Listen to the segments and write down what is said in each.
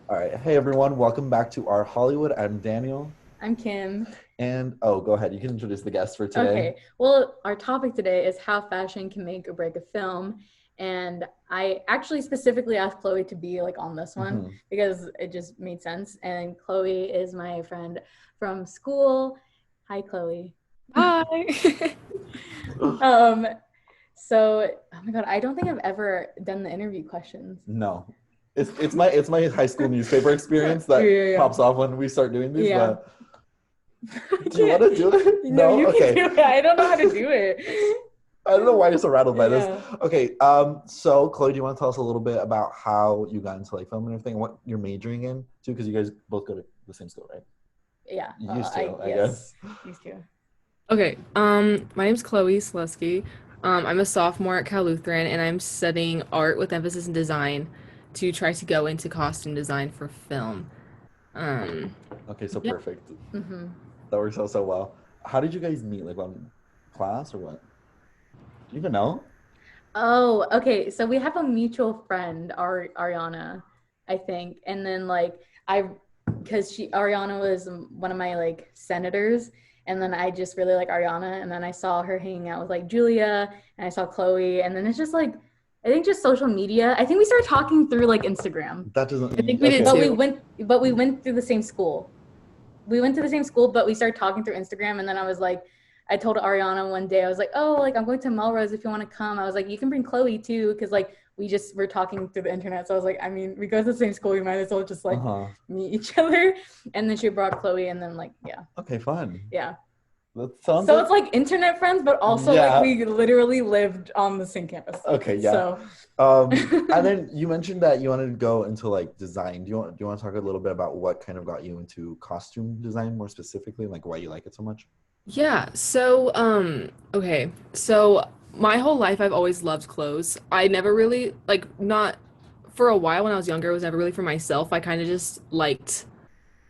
All right. Hey, everyone. Welcome back to our Hollywood. I'm Daniel. I'm Kim. And oh, go ahead. You can introduce the guest for today. Okay, well, our topic today is how fashion can make or break a film. And I actually specifically asked Chloe to be like on this one Hmm. because it just made sense. And Chloe is my friend from school. Hi, Chloe. Hi. Um, so oh my God, I don't think I've ever done the interview questions. No, it's my high school newspaper experience Yeah, that yeah, pops off when we start doing these. yeah. But I do you want can't. to do it? No, No. you can Okay. do it. I don't know how to do it. I don't know why you're so rattled by this. Yeah. Okay. So Chloe, do you want to tell us a little bit about how you got into like film and everything, and what you're majoring in too? Because you guys both go to the same school, right? Yeah. You used to, I Yes, guess. used to. Okay, my name's Chloe Sulewski. I'm a sophomore at Cal Lutheran, and I'm studying art with emphasis in design to try to go into costume design for film. Um, Okay. So yeah. perfect. Hmm. That works out so well. How did you guys meet? Like on class or what? Do you even know? Oh, okay. So we have a mutual friend, Ariana, I think. And then because Ariana was one of my like senators, and then I just really like Ariana, and then I saw her hanging out with like Julia, and I saw Chloe, and then it's just like, I think just social media. I think we started talking through like Instagram, That doesn't. I think we did Okay. but too. we went through the same school. We went to the same school, but we started talking through Instagram. And then I told Ariana one day, I was like, oh, like I'm going to Melrose if you want to come. I was like, you can bring Chloe too, because like we just were talking through the internet. So I was like, I mean, we go to the same school, we might as well just like Uh-huh. meet each other. And then she brought Chloe, and then like Okay, fun. yeah. That sounds So like it's like internet friends, but also like yeah. we literally lived on the same campus. Okay, yeah. So And then you mentioned that you wanted to go into like design. Do you want to talk a little bit about what kind of got you into costume design more specifically, like why you like it so much? Yeah, so okay. So my whole life I've always loved clothes. I never really like not for a while when I was younger, it was never really for myself. I kind of just liked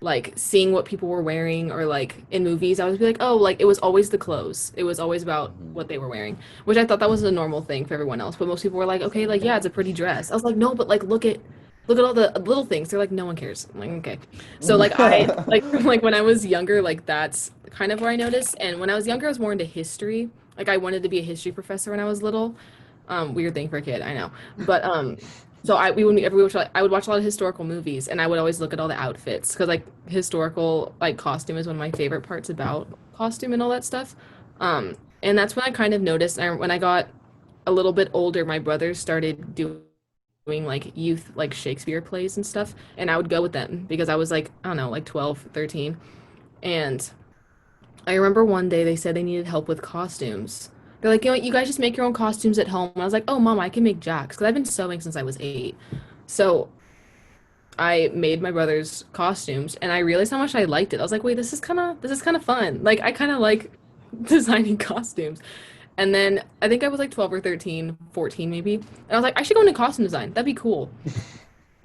like seeing what people were wearing or like in movies. I would be like, oh, like it was always the clothes. It was always about Hmm. what they were wearing, which I thought that was a normal thing for everyone else. But most people were like, okay, like yeah, it's a pretty dress. I was like, no, but like look at all the little things. They're like, no one cares. I'm like, okay. So like I like when I was younger, like that's kind of where I noticed. And when I was younger, I was more into history. Like I wanted to be a history professor when I was little. Weird thing for a kid, I know. But so I would watch a lot of historical movies, and I would always look at all the outfits because like historical like costume is one of my favorite parts about costume and all that stuff. And that's when I kind of noticed when I got a little bit older, my brothers started doing like youth like Shakespeare plays and stuff, and I would go with them because I was like I don't know like 12, 13, and I remember one day they said they needed help with costumes. They're like, you know, you guys just make your own costumes at home. And I was like, oh, mom, I can make Jack's because I've been sewing since I was 8. So I made my brother's costumes and I realized how much I liked it. I was like, wait, this is kind of fun. Like I kind of like designing costumes. And then I think I was like 12 or 13, 14 maybe. And I was like, I should go into costume design. That'd be cool.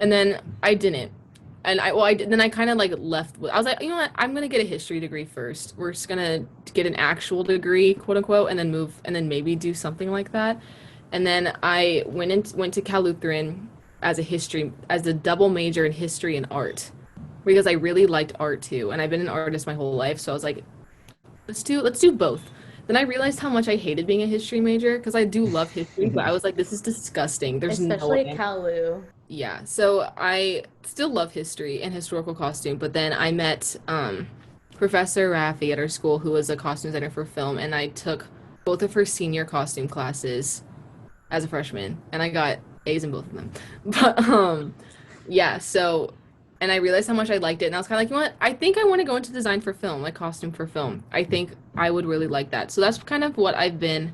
And then I didn't. And then I kind of like left I was like, you know what? I'm gonna get a history degree first. We're just gonna get an actual degree, quote unquote, and then move and then maybe do something like that. And then I went to Cal Lutheran as a double major in history and art because I really liked art too. And I've been an artist my whole life, so I was like, let's do both. Then I realized how much I hated being a history major because I do love history, but I was like, this is disgusting. There's no especially at way. Kalu. Yeah, so I still love history and historical costume, but then I met Professor Raffi at our school, who was a costume designer for film, and I took both of her senior costume classes as a freshman, and I got A's in both of them. But yeah, so and I realized how much I liked it, and I was kind of like, you know what? I think I want to go into design for film, like costume for film. I think I would really like that. So that's kind of what I've been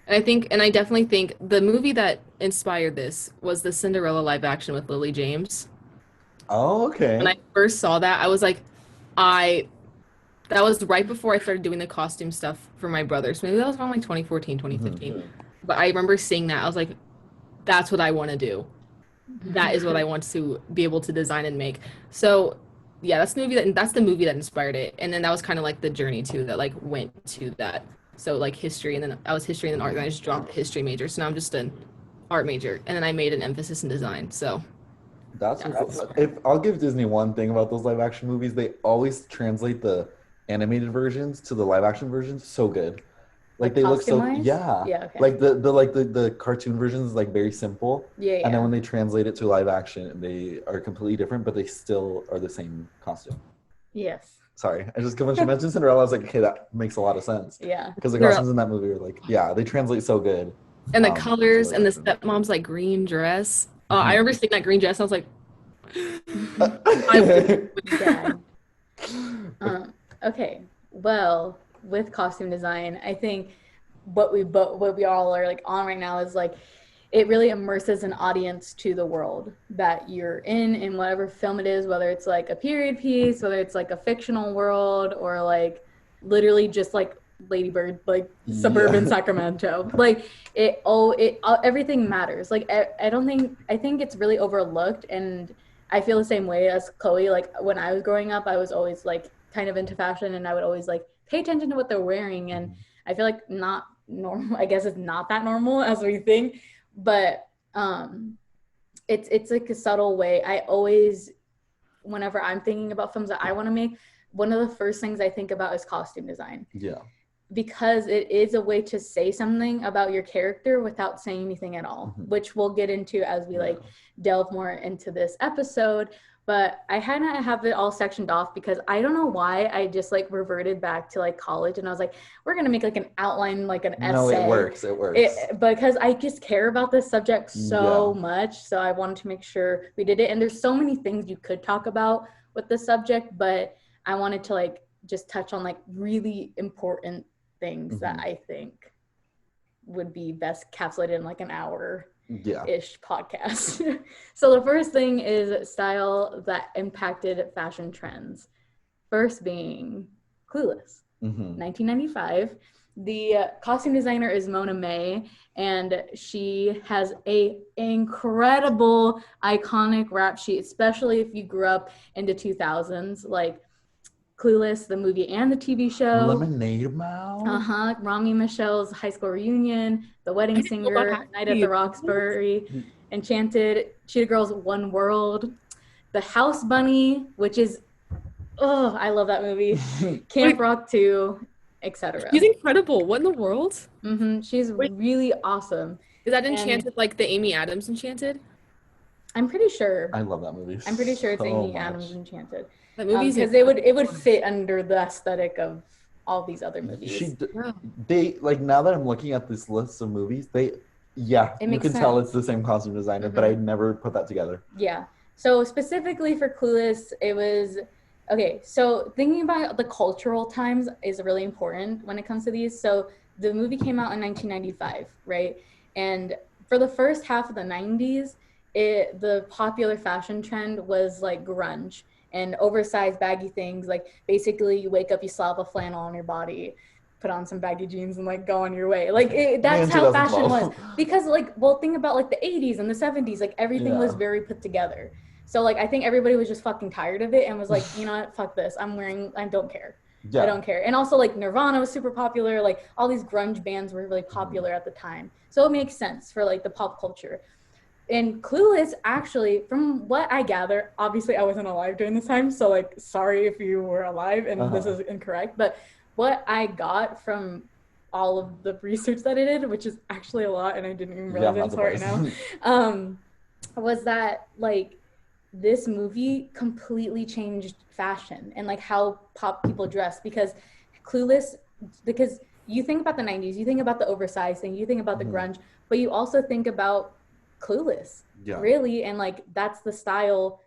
and I definitely think the movie that inspired this was the Cinderella live action with Lily James. Oh, When okay. I first saw that, I was like, I, that was right before I started doing the costume stuff for my brother. So maybe that was around like 2014, Hmm. 2015. But I remember seeing that. I was like, that's what I want to do. That is what I want to be able to design and make. So yeah, that's the movie that inspired it. And then that was kind of like the journey too that like went to that. So like history and then I was history and then art, and I just dropped the history major. So now I'm just an art major. And then I made an emphasis in design. So That's Yeah. what's cool. If I'll give Disney one thing about those live action movies, they always translate the animated versions to the live action versions so good. Like Like they look so costume-wise? yeah. Yeah, okay. Like the cartoon version is like very simple. Yeah, And then yeah. when they translate it to live action, they are completely different, but they still are the same costume. Yes. Sorry, I just when she mentioned Cinderella, I was like, okay, that makes a lot of sense Yeah. because the They're- costumes in that movie are like, yeah, they translate so good. And the To colors live and the action. stepmom's like green dress. I Mhm. remember seeing that green dress. I was like, I Dad. Okay. Well, with costume design, I think what we all are like on right now is like it really immerses an audience to the world that you're in whatever film it is, whether it's like a period piece, whether it's like a fictional world, or like literally just like Lady Bird, like suburban Yeah. Sacramento. Like everything matters. Like I think it's really overlooked, and I feel the same way as Chloe. Like when I was growing up, I was always like kind of into fashion, and I would always like pay attention to what they're wearing, and I feel like not normal. I guess it's not that normal as we think, but it's like a subtle way. I always, whenever I'm thinking about films that I want to make, one of the first things I think about is costume design. Yeah. Because it is a way to say something about your character without saying anything at all, which we'll get into as we like delve more into this episode. But I had to have it all sectioned off because I don't know why I just like reverted back to like college, and I was like, we're gonna make like an outline, like an essay. No, it works. It works. Because I just care about this subject so much, so I wanted to make sure we did it. And there's so many things you could talk about with the subject, but I wanted to like just touch on like really important things that I think would be best capsulated in like an hour-ish podcast. So the first thing is style that impacted fashion trends. First being Clueless, 1995. The costume designer is Mona May, and she has a incredible, iconic rap sheet, especially if you grew up in the 2000s. Like Clueless, the movie and the TV show. Lemonade Mouth. Rami Michelle's high school reunion, The Wedding Singer, Night at the Roxbury, Enchanted, Cheetah Girls, One World, The House Bunny, which is, I love that movie. Camp Rock 2, etc. She's incredible. What in the world? She's really awesome. Is that Enchanted like the Amy Adams Enchanted? I'm pretty sure. I love that movie. I'm pretty sure it's so Amy much. Adams Enchanted. That movie's because it would fit under the aesthetic of all these other movies. They like, now that I'm looking at this list of movies, you can tell it's the same costume designer, but I never put that together. Yeah. So specifically for Clueless, it was okay. So thinking about the cultural times is really important when it comes to these. So the movie came out in 1995, right? And for the first half of the 90s, the popular fashion trend was like grunge and oversized baggy things. Like basically you wake up, you slap a flannel on your body, put on some baggy jeans and like go on your way. Like that's how fashion was. Because like, well, think about like the 80s and the 70s, like everything was very put together. So like, I think everybody was just fucking tired of it and was like, you know what, fuck this. I don't care. I don't care. And also like Nirvana was super popular. Like all these grunge bands were really popular at the time. So it makes sense for like the pop culture. And Clueless, actually, from what I gather, obviously I wasn't alive during this time, so like, sorry if you were alive and this is incorrect, but what I got from all of the research that I did, which is actually a lot, and I didn't even realize it until right now, was that like this movie completely changed fashion and like how pop people dress. Because you think about the 90s, you think about the oversized thing, you think about the grunge, but you also think about Clueless, really, and like that's the style.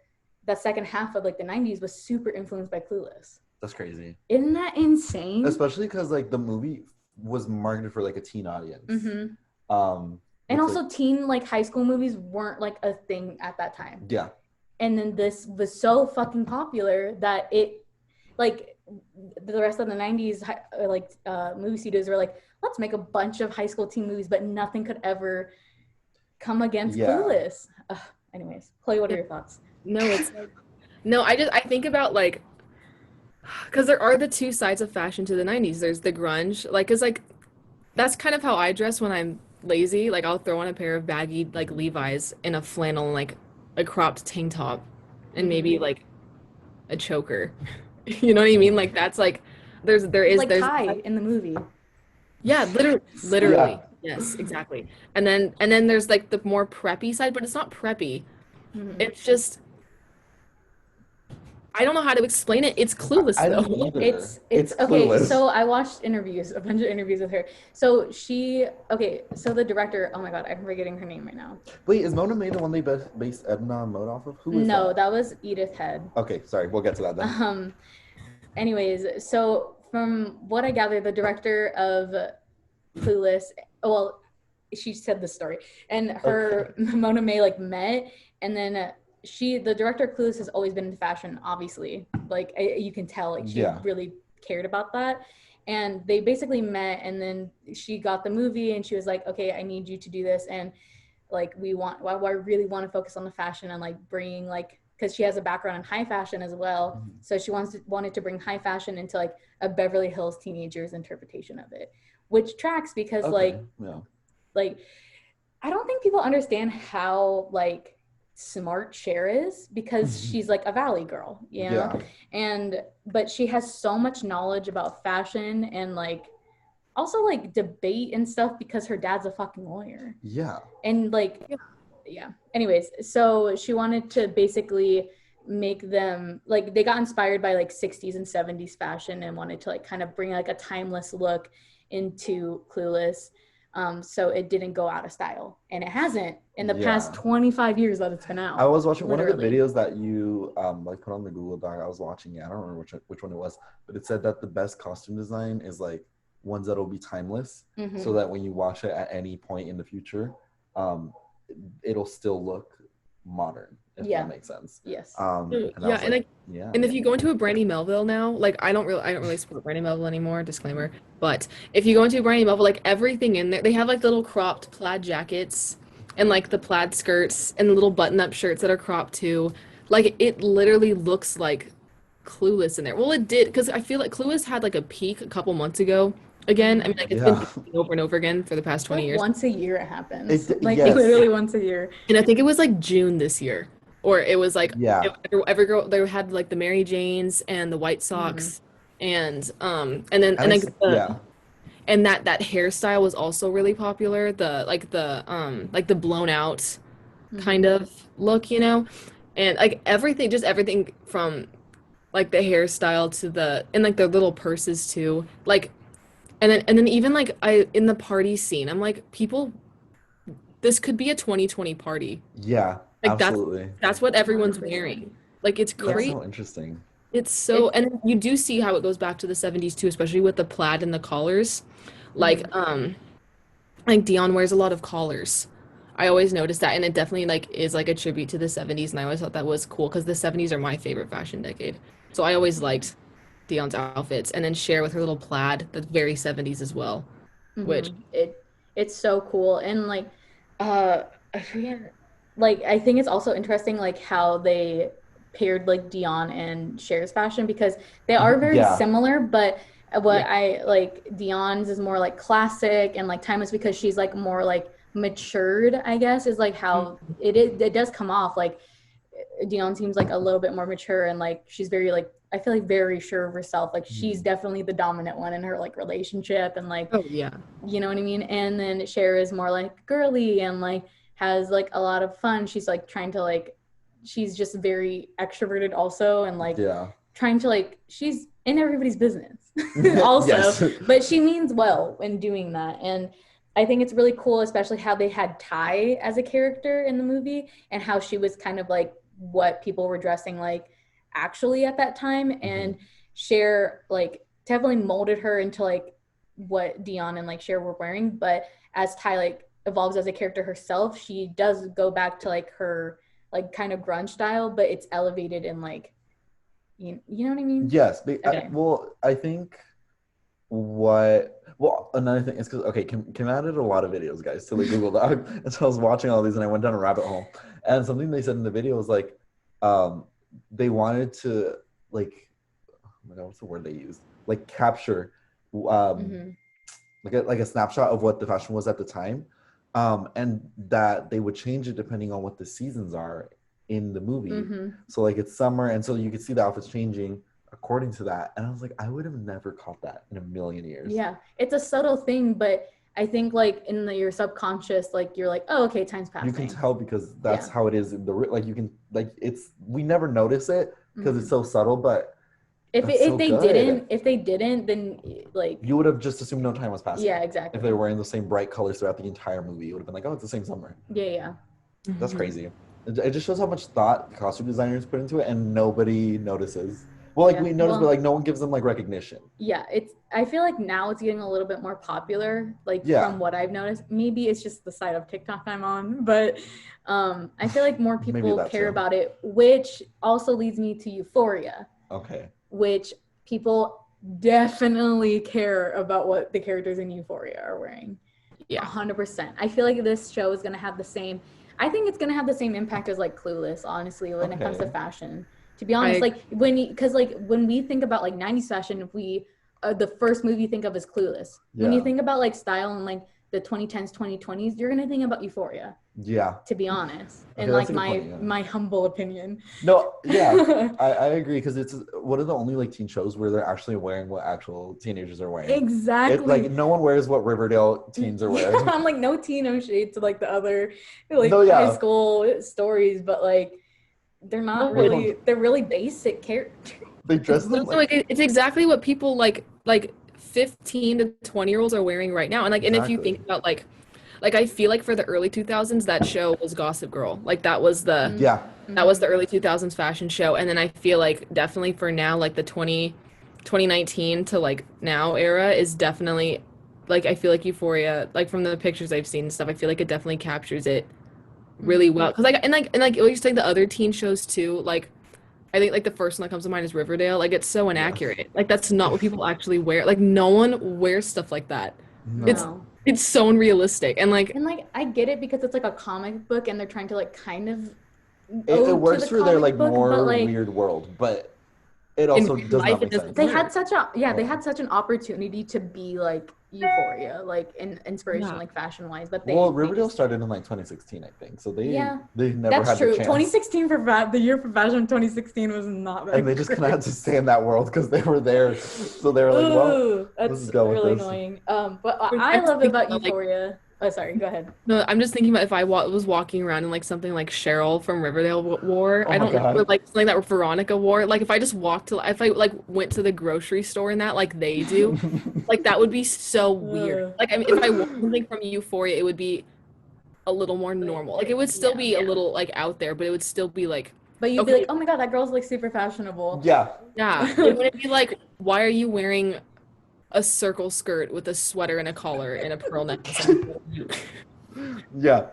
That second half of like the 90s was super influenced by Clueless. That's crazy. Isn't that insane? Especially because like the movie was marketed for like a teen audience. And also teen like high school movies weren't like a thing at that time. Yeah. And then this was so fucking popular that it like the rest of the 90s like movie studios were like, let's make a bunch of high school teen movies, but nothing could ever come against Clueless. Anyways, Chloe, what are your thoughts? I think about like, because there are the two sides of fashion to the 90s. There's the grunge, like, cause like that's kind of how I dress when I'm lazy. Like I'll throw on a pair of baggy like Levi's and a flannel and like a cropped tank top and maybe like a choker. You know what I mean? Like that's like Like there's Kai in the movie. yeah, literally. Yeah. Yes, exactly. And then there's like the more preppy side, but it's not preppy. Mhm. It's just I don't know how to explain it. It's clueless I don't though. either. It's It's okay. clueless. So I watched interviews, a bunch of interviews with her. So so the director, oh my God, I'm forgetting her name right now. Wait, is Mona May the one they based Edna Mode off of? Who is No, that? that was Edith Head. Okay, sorry. We'll get to that then. Anyways, so from what I gather, the director of Clueless, well, she said the story, and her Okay. Mona May like met, and then the director of Clueless has always been into fashion, obviously. Like you can tell, like she Yeah. really cared about that. And they basically met, and then she got the movie, and she was like, "Okay, I need you to do this," and like I really want to focus on the fashion and like bringing like because she has a background in high fashion as well, so she wanted to bring high fashion into like a Beverly Hills teenager's interpretation of it, which tracks because Okay. Yeah. like I don't think people understand how like smart Cher is because she's like a valley girl, you know? Yeah. And but she has so much knowledge about fashion and like also like debate and stuff because her dad's a fucking lawyer. Yeah. And like yeah. Anyways, so she wanted to basically make them like they got inspired by like 60s and 70s fashion and wanted to like kind of bring like a timeless look into Clueless. So it didn't go out of style, and it hasn't in the past Yeah. 25 years that it's been out. I was watching one of the literally. videos that you like put on the Google Doc. I was watching it. I don't remember which one it was, but it said that the best costume design is like ones that'll be timeless, so that when you watch it at any point in the future, um, it'll still look modern, if Yeah. that makes sense. Yes. And I Yeah, was and like, like yeah. and if you go into a Brandy Melville now, like I don't really support Brandy Melville anymore, disclaimer. But if you go into a Brandy Melville, like everything in there, they have like little cropped plaid jackets and like the plaid skirts and the little button-up shirts that are cropped too. Like it literally looks like Clueless in there. Well, it did because I feel like Clueless had like a peak a couple months ago. Again, I mean, like it's been Yeah. peaking over and over again for the past 20 Like years. once a year it happens. Like Yes. literally once a year. And I think it was like June this year, or it was like Yeah. every girl they had like the Mary Janes and the White Mm-hmm. Sox, and then And and it's like yeah. and that hairstyle was also really popular. Like the blown out kind Mm-hmm. of look, you know, and like everything from like the hairstyle to the and like their little purses too, like and then even like I in the party scene, I'm like people, this could be a 2020 party. Yeah. Like Absolutely. that's what everyone's 100%. wearing. Like it's Yeah. That's crazy. so interesting. It's so It's and you do see how it goes back to the 70s too, especially with the plaid and the collars. Like mm-hmm. like Dion wears a lot of collars. I always noticed that and it definitely like is like a tribute to the 70s and I always thought that was cool because the 70s are my favorite fashion decade. So I always liked Dion's outfits and then Cher with her little plaid that's very 70s as well, which It's so cool and like I forget like I think it's also interesting like how they paired like Dion and Cher's fashion because they are very Yeah. similar, but what yeah. I like Dion's is more like classic and like timeless because she's like more like matured, I guess, is like how it does come off like Dion seems like a little bit more mature and like she's very like I feel like very sure of herself. Like she's definitely the dominant one in her like relationship and like Oh yeah. you know what I mean? And then Cher is more like girly and like has like a lot of fun. She's like trying to like she's just very extroverted also and like Yeah. trying to like she's in everybody's business also, Yes. but she means well in doing that. And I think it's really cool, especially how they had Ty as a character in the movie and how she was kind of like what people were dressing like actually at that time. And Cher like definitely molded her into like what Dion and like Cher were wearing. But as Ty like evolves as a character herself, she does go back to like her like kind of grunge style, but it's elevated and like you know what I mean? Yes. Okay. Well, I think well, another thing is because okay, Kim added a lot of videos, guys, to the Google Doc. And so I was watching all these and I went down a rabbit hole. And something they said in the video was like, they wanted to like, oh my God, what's the word they used? Like capture like a snapshot of what the fashion was at the time. And that they would change it depending on what the seasons are in the movie. So like it's summer, and so you could see the outfits changing according to that. And I was like, I would have never caught that in a million years. Yeah, it's a subtle thing, but I think like in your subconscious, like you're like, oh, okay, time's passing. You can tell because that's how it is in the like you can like it's we never notice it because it's so subtle, but if they didn't, then like you would have just assumed no time was passing. Yeah, exactly. If they were wearing the same bright colors throughout the entire movie, it would have been like, oh, it's the same summer. Yeah. That's crazy. It just shows how much thought the costume designers put into it, and nobody notices. Well, like we notice, but like no one gives them like recognition. Yeah, I feel like now it's getting a little bit more popular, like from what I've noticed. Maybe it's just the side of TikTok I'm on, but I feel like more people care about it, which also leads me to Euphoria. Okay. Which people definitely care about what the characters in Euphoria are wearing. Yeah, 100%. I feel like this show is gonna have the same. I think it's gonna have the same impact as like Clueless, honestly, when it comes to fashion. To be honest, like when we think about like 90s fashion, we the first movie you think of is Clueless. Yeah. When you think about like style and like the 2010s, 2020s, you're gonna think about Euphoria. Yeah. To be honest, okay, and like my humble opinion. No, yeah, I agree because it's one of the only like teen shows where they're actually wearing what actual teenagers are wearing. Exactly. Like no one wears what Riverdale teens are wearing. I'm like no teen, no shade to like the other high school stories, but like they're not really. They're really basic characters. They dress them like it's exactly what people like 15 to 20-year-olds are wearing right now, and like and if you think about like I feel like for the early 2000s that show was Gossip Girl, like that was the early 2000s fashion show, and then I feel like definitely for now like the 2019 to like now era is definitely like I feel like Euphoria, like from the pictures I've seen and stuff, I feel like it definitely captures it really well, because like and what you're saying, the other teen shows too, like I think like the first one that comes to mind is Riverdale. Like it's so inaccurate. Like that's not what people actually wear. Like no one wears stuff like that. No. It's so unrealistic, and like I get it because it's like a comic book and they're trying to like kind of it works for their like more weird world, but it also does not make sense. They had such an opportunity to be like Euphoria, like in inspiration, like fashion wise, but Riverdale started in like 2016, I think. So they never had true. The chance. 2016 the year for fashion. 2016 was not that. And they just kind of had to stay in that world because they were there, so they were like, "Well, let's go with this." That's really annoying. But I love about Euphoria. Oh, sorry. Go ahead. No, I'm just thinking about if I was walking around in like something like Cheryl from Riverdale wore. I don't know, like something that Veronica wore. Like if I just if I like went to the grocery store in that like they do, like that would be so weird. Like I mean, if I wore something from Euphoria, it would be a little more normal. Like it would still be a little like out there, but it would still be like. But you'd be like, oh my god, that girl's like super fashionable. Yeah. Yeah. It wouldn't be like, why are you wearing a circle skirt with a sweater and a collar and a pearl necklace? Yeah,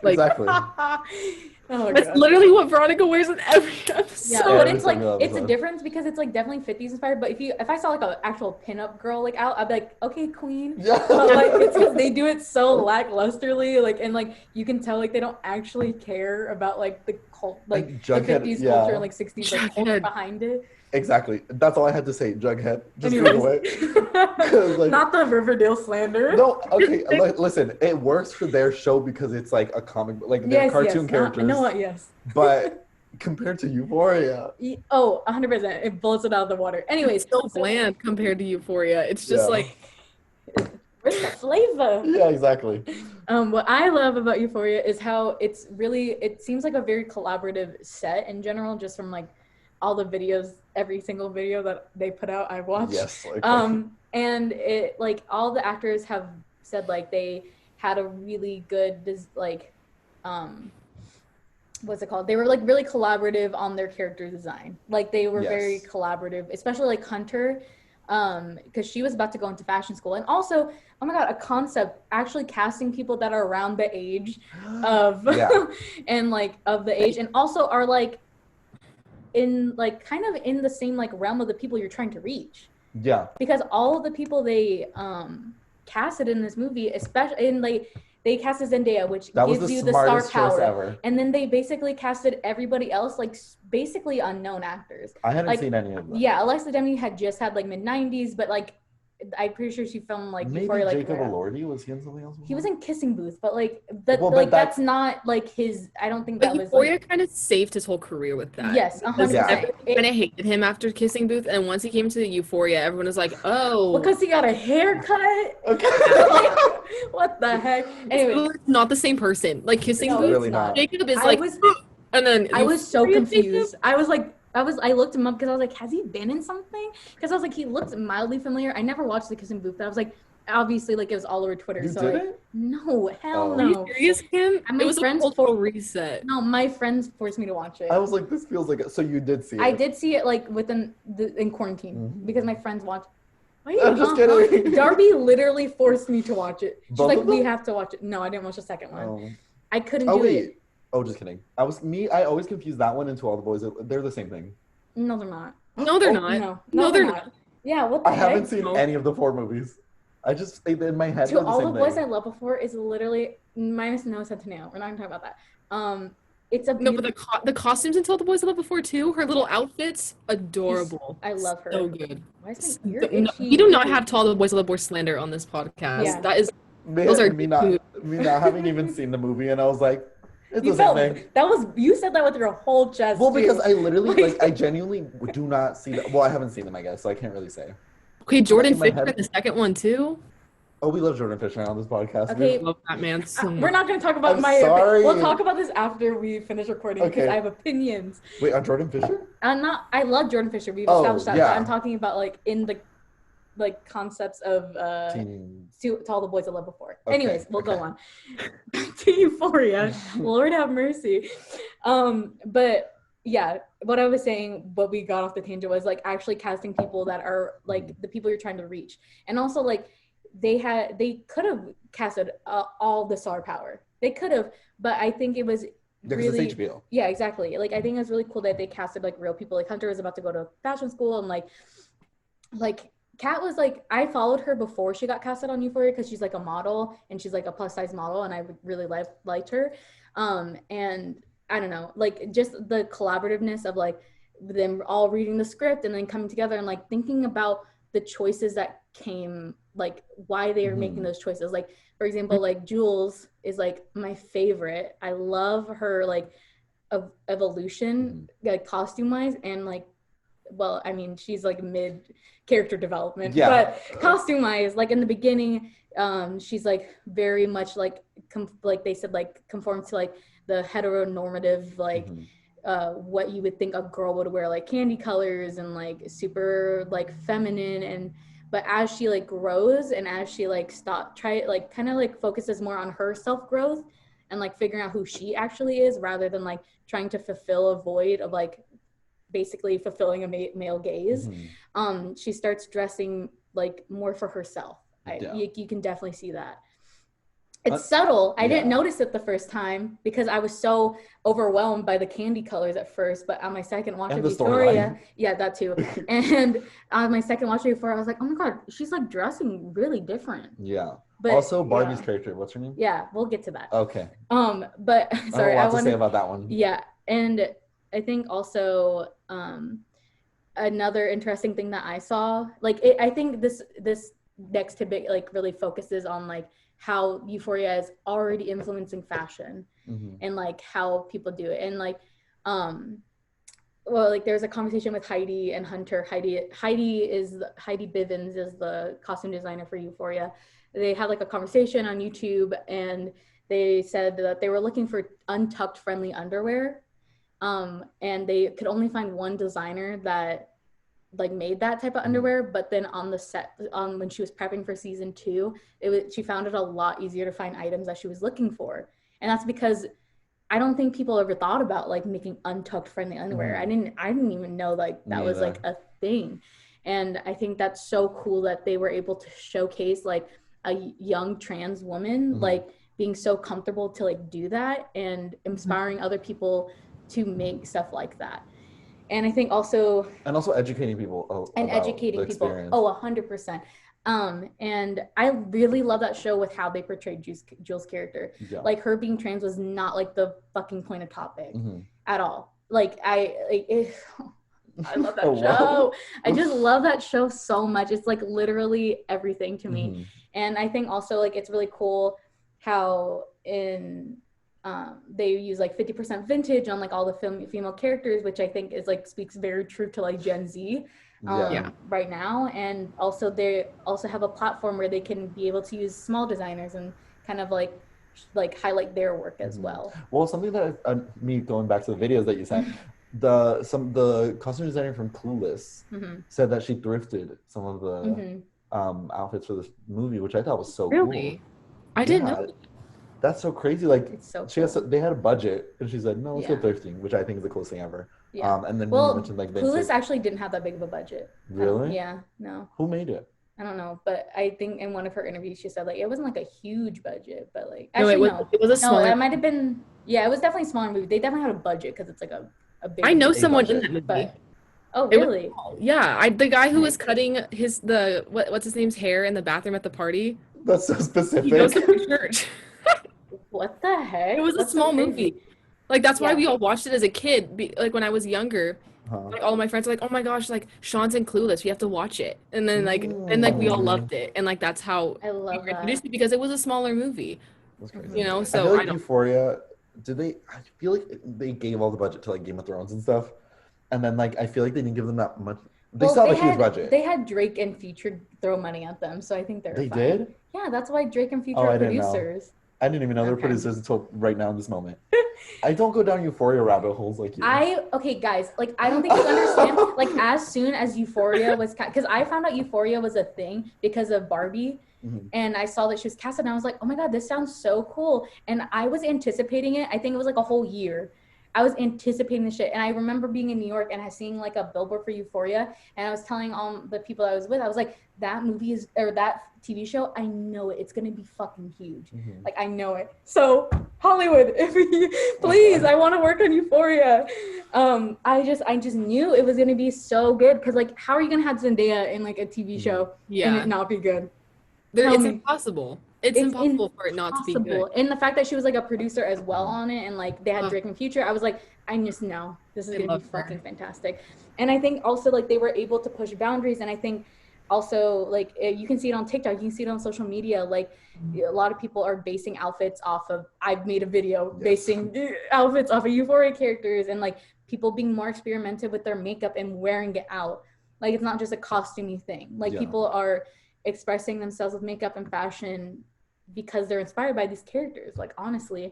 like, exactly. That's literally what Veronica wears in every episode. Yeah, but it's like it's a difference because it's like definitely 50s inspired. But if I saw like an actual pinup girl like out, I'd be like, okay, queen. Yeah. But like it's because they do it so lacklusterly, like and like you can tell like they don't actually care about like the cult, like the 50s culture and like 60s like culture behind it. Exactly. That's all I had to say. Jughead. Just go away. Like, not the Riverdale slander. No, okay. Listen, it works for their show because it's like a comic, like they're cartoon characters. I know what? Yes. But compared to Euphoria. 100%. It blows it out of the water. Anyways, it's so bland compared to Euphoria. It's just like. Where's the flavor? Yeah, exactly. What I love about Euphoria is how it seems like a very collaborative set in general, just from like all the videos, every single video that they put out, I watched. Yes. Okay. And it like all the actors have said like they had a really good like what's it called? They were like really collaborative on their character design. Like they were very collaborative, especially like Hunter, because she was about to go into fashion school, and also oh my god, a concept actually casting people that are around the age of and like of the age and also are like in like kind of in the same like realm of the people you're trying to reach. Yeah. Because all of the people they casted in this movie, especially in like they casted Zendaya, which gives you the star power. Ever. And then they basically casted everybody else like basically unknown actors. I hadn't seen any of them. Yeah, Alexa Demi had just had like mid-90s, but like I'm pretty sure she filmed like maybe Euphoria, like Jacob Elordi, was he in something else before? He was in Kissing Booth, but like that's not like his. I don't think that was Euphoria like, kind of saved his whole career with that. Yes, 100%. Everyone kind of hated him after Kissing Booth, and once he came to Euphoria, everyone was like, "Oh, because he got a haircut." Okay. What the heck? Anyway, it's not the same person. Like Kissing Booth, really not. Jacob is like, and then I was so Euphoria confused. Jacob? I looked him up because I was like, has he been in something? Because I was like, he looked mildly familiar. I never watched the Kissing Booth, but I was like, obviously, like it was all over Twitter. You so didn't? like, no, hell Are you no. serious, Kim? My It was friends a cultural reset. No, my friends forced me to watch it. I was like, this feels like so you did see it. I did see it like in quarantine because my friends watched. I'm just kidding. Darby literally forced me to watch it. She's Both like, of them? we have to watch it. No, I didn't watch the second one. Oh. I couldn't do it. Oh, just kidding. I always confused that one and To All the Boys. They're the same thing. No, they're not. No, they're not. No, they're not. Yeah, what the I heck? haven't seen any of the 4 movies. I just think in my head. To All the Boys I Love Before is literally minus No Centennial. We're not gonna talk about that. It's a no, but the costumes in All the Boys I Love Before too. Her little outfits, adorable. I love her. So good. Why is my ear itchy? We do not have To All the Boys I Love Before slander on this podcast. Yeah. That is. Those are me not having even seen the movie, and I was like, it's the same thing. You said that with your whole chest. Well, because too. I literally I genuinely do not see that. Well, I haven't seen them, I guess, so I can't really say. Okay, Jordan Fisher in the second one too. Oh, we love Jordan Fisher on this podcast. Okay, love that man so much. We're not going to talk about sorry. We'll talk about this after we finish recording because I have opinions. Wait, on Jordan Fisher? I love Jordan Fisher. We've established that. Yeah. But I'm talking about like in the concepts of to All the Boys I Loved Before. Okay, Anyways, we'll go on. To Euphoria. Lord have mercy. But yeah, what I was saying, what we got off the tangent was like actually casting people that are like the people you're trying to reach. And also like they could have casted all the star power. They could have, but I think it was really it's HBO. Yeah, exactly. Like I think it's really cool that they casted like real people. Like Hunter was about to go to fashion school, and like Kat was like, I followed her before she got casted on Euphoria because she's like a model and she's like a plus size model, and I really liked her. And I don't know, like just the collaborativeness of like them all reading the script and then coming together and like thinking about the choices that came, like why they are making those choices. Like for example, like Jules is like my favorite. I love her like evolution, like costume wise, and like, well, I mean, she's like mid character development, but costume wise, like in the beginning, she's like very much like like they said, like conforms to like the heteronormative, like what you would think a girl would wear, like candy colors and like super like feminine. And but as she like grows and as she like kind of like focuses more on her self-growth and like figuring out who she actually is rather than like trying to fulfill a void of like basically fulfilling a male gaze, she starts dressing like more for herself. You can definitely see that. It's subtle. I didn't notice it the first time because I was so overwhelmed by the candy colors at first, but on my second watch of Euphoria, that too. And on my second watch of Euphoria, I was like, oh my God, she's like dressing really different. Yeah. But also Barbie's character, what's her name? Yeah, we'll get to that. Okay. But sorry, I want to say about that one. Yeah. And I think also another interesting thing that I saw, like I think this next tidbit like really focuses on like how Euphoria is already influencing fashion and like how people do it. And like well, like there's a conversation with Heidi and Hunter. Heidi Bivens is the costume designer for Euphoria. They had like a conversation on YouTube, and they said that they were looking for untucked friendly underwear. And they could only find one designer that like made that type of underwear, but then on the set, when she was prepping for season 2, she found it a lot easier to find items that she was looking for. And that's because I don't think people ever thought about like making untucked friendly underwear. I didn't even know like that was like a thing. And I think that's so cool that they were able to showcase like a young trans woman like being so comfortable to like do that and inspiring other people to make stuff like that. And I think also educating people educating people. 100%. And I really love that show with how they portrayed Jules' character. Like her being trans was not like the fucking point of topic at all. Like I love that Oh, wow. show. I just love that show so much. It's like literally everything to me. And I think also like it's really cool how in they use like 50% vintage on like all the female characters, which I think is like speaks very true to like Gen Z right now. And also they also have a platform where they can be able to use small designers and kind of like highlight their work as well. Well, something that me going back to the videos that you sent, the costume designer from Clueless said that she thrifted some of the outfits for this movie, which I thought was so cool. I didn't know. That's so crazy. Like it's so they had a budget, and she said, "No, let's go thrifting," which I think is the coolest thing ever. Yeah. And then you mentioned like Clueless actually didn't have that big of a budget. Really? Yeah. No. Who made it? I don't know, but I think in one of her interviews she said like it wasn't like a huge budget, but like actually it was a smaller. No, it might have been. Yeah, it was definitely a smaller movie. They definitely had a budget because it's like a big. I know someone in that movie. But, oh really? Yeah, the guy who was cutting what's his name's hair in the bathroom at the party. That's so specific. He goes to my church. What the heck? It was a small movie. Like that's why we all watched it as a kid. Like when I was younger, like all of my friends were like, "Oh my gosh, like Sean's in Clueless, we have to watch it." And then like we all loved it, and like that's how I love we introduced it because it was a smaller movie. That's crazy. You know, so I feel like Euphoria. I feel like they gave all the budget to like Game of Thrones and stuff, and then like I feel like they didn't give them that much. They still have a huge budget. They had Drake and Future throw money at them, so I think they're. They fine. Did? Yeah, that's why Drake and Future are producers. I didn't even know they're producers until right now in this moment. I don't go down Euphoria rabbit holes like you. Okay, guys, like I don't think you understand. Like as soon as Euphoria was because I found out Euphoria was a thing because of Barbie, and I saw that she was cast, and I was like, oh my god, this sounds so cool. And I was anticipating it. I think it was like a whole year. I was anticipating the shit, and I remember being in New York and seeing like a billboard for Euphoria, and I was telling all the people I was with, I was like, that movie is or that TV show, I know it. It's gonna be fucking huge. Like I know it. So Hollywood, if you please, I want to work on Euphoria. I just knew it was gonna be so good because like, how are you gonna have Zendaya in like a TV show and it not be good? It's impossible. It's impossible for it not to be good. And the fact that she was like a producer as well on it, and like they had Drake and Future, I was like, I just know this is gonna be fucking fantastic. And I think also like they were able to push boundaries, and I think also like you can see it on TikTok, you can see it on social media. Like a lot of people are basing outfits off of. I've made a video basing outfits off of Euphoria characters, and like people being more experimental with their makeup and wearing it out. Like it's not just a costumey thing. Like people are expressing themselves with makeup and fashion because they're inspired by these characters. Like honestly,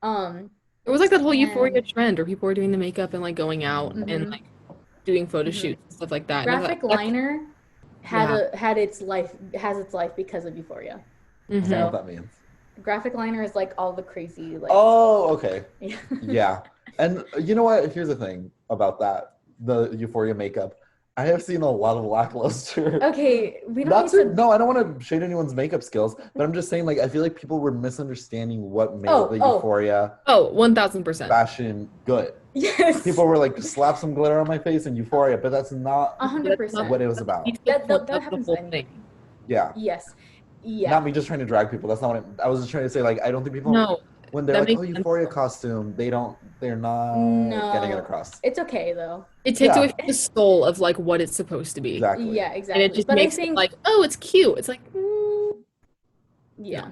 it was like that whole Euphoria trend where people were doing the makeup and like going out and like doing photo shoots and stuff like that. Graphic liner has its life because of Euphoria. I don't know what that means. Graphic liner is like all the crazy like. Oh, okay. Yeah, and you know what? Here's the thing about that: the Euphoria makeup. I have seen a lot of lackluster. Okay, we don't. No, I don't want to shade anyone's makeup skills, but I'm just saying, like, I feel like people were misunderstanding what made the Euphoria 1000% fashion good. Yes. People were like, slap some glitter on my face and Euphoria, but that's not 100% what it was about. That happens to anything. Yeah. Yes. Yeah. Not me just trying to drag people. That's not what I was just trying to say. Like, I don't think people when they're like, Euphoria costume, they're not getting it across. It's okay though. It takes away from the soul of like what it's supposed to be. Exactly. Yeah, exactly. And it just makes it like, oh, it's cute. It's like, yeah.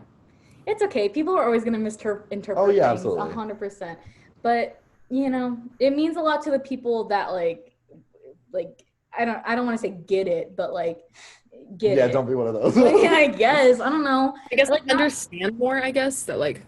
It's okay. People are always gonna misinterpret things. Absolutely. 100%. But you know, it means a lot to the people that like I don't want to say get it, but like get it. Yeah, don't be one of those. I guess. I don't know. I guess like understand more, I guess, that like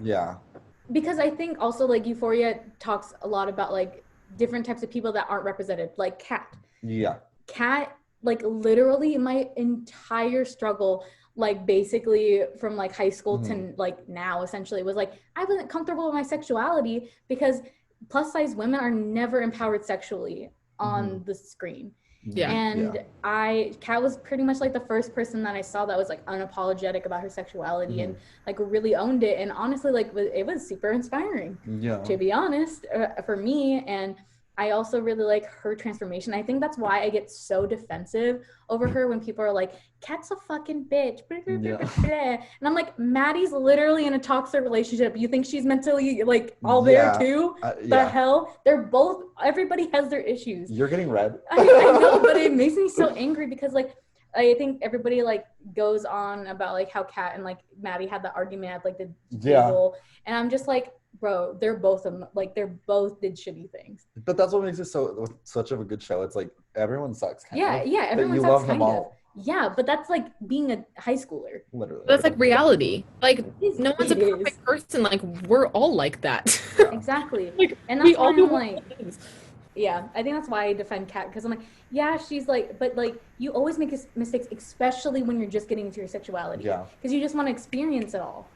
because I think also like Euphoria talks a lot about like different types of people that aren't represented, like Kat. Yeah. Kat, like literally my entire struggle, like basically from like high school to like now essentially was like I wasn't comfortable with my sexuality because plus size women are never empowered sexually on the screen. Yeah. And Kat was pretty much like the first person that I saw that was like unapologetic about her sexuality and like really owned it. And honestly, like it was super inspiring, to be honest, for me. And I also really like her transformation. I think that's why I get so defensive over her when people are like, Kat's a fucking bitch. And I'm like, Maddie's literally in a toxic relationship. You think she's mentally like all there too? The hell? They're both, everybody has their issues. You're getting red. I know, but it makes me so angry because like, I think everybody like goes on about like how Kat and like Maddie had the argument at like the table. And I'm just like, bro, they're both did shitty things. But that's what makes it such of a good show. It's like everyone sucks. Everyone sucks kind of. Yeah, but that's like being a high schooler. Literally. That's like reality. Like no one's a perfect person. Like we're all like that. Exactly. Like, and that's why I'm like, yeah, I think that's why I defend Kat, because I'm like, yeah, she's like, but like you always make mistakes, especially when you're just getting into your sexuality. Yeah. Because you just want to experience it all.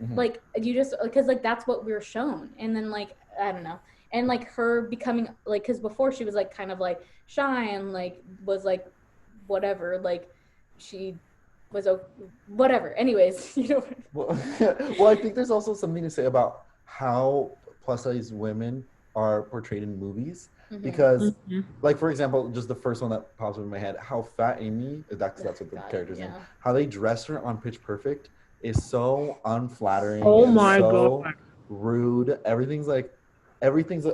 Mm-hmm. Like you just, because like that's what we're shown. And then like, I don't know. And like her becoming like, because before she was like kind of like shy and like was like whatever, like she was whatever. Anyways, you know. Well, I think there's also something to say about how plus size women are portrayed in movies. Because, like, for example, just the first one that pops up in my head, how fat Amy, that's what the character's name, how they dress her on Pitch Perfect is so unflattering. Oh my God. Rude. Everything's a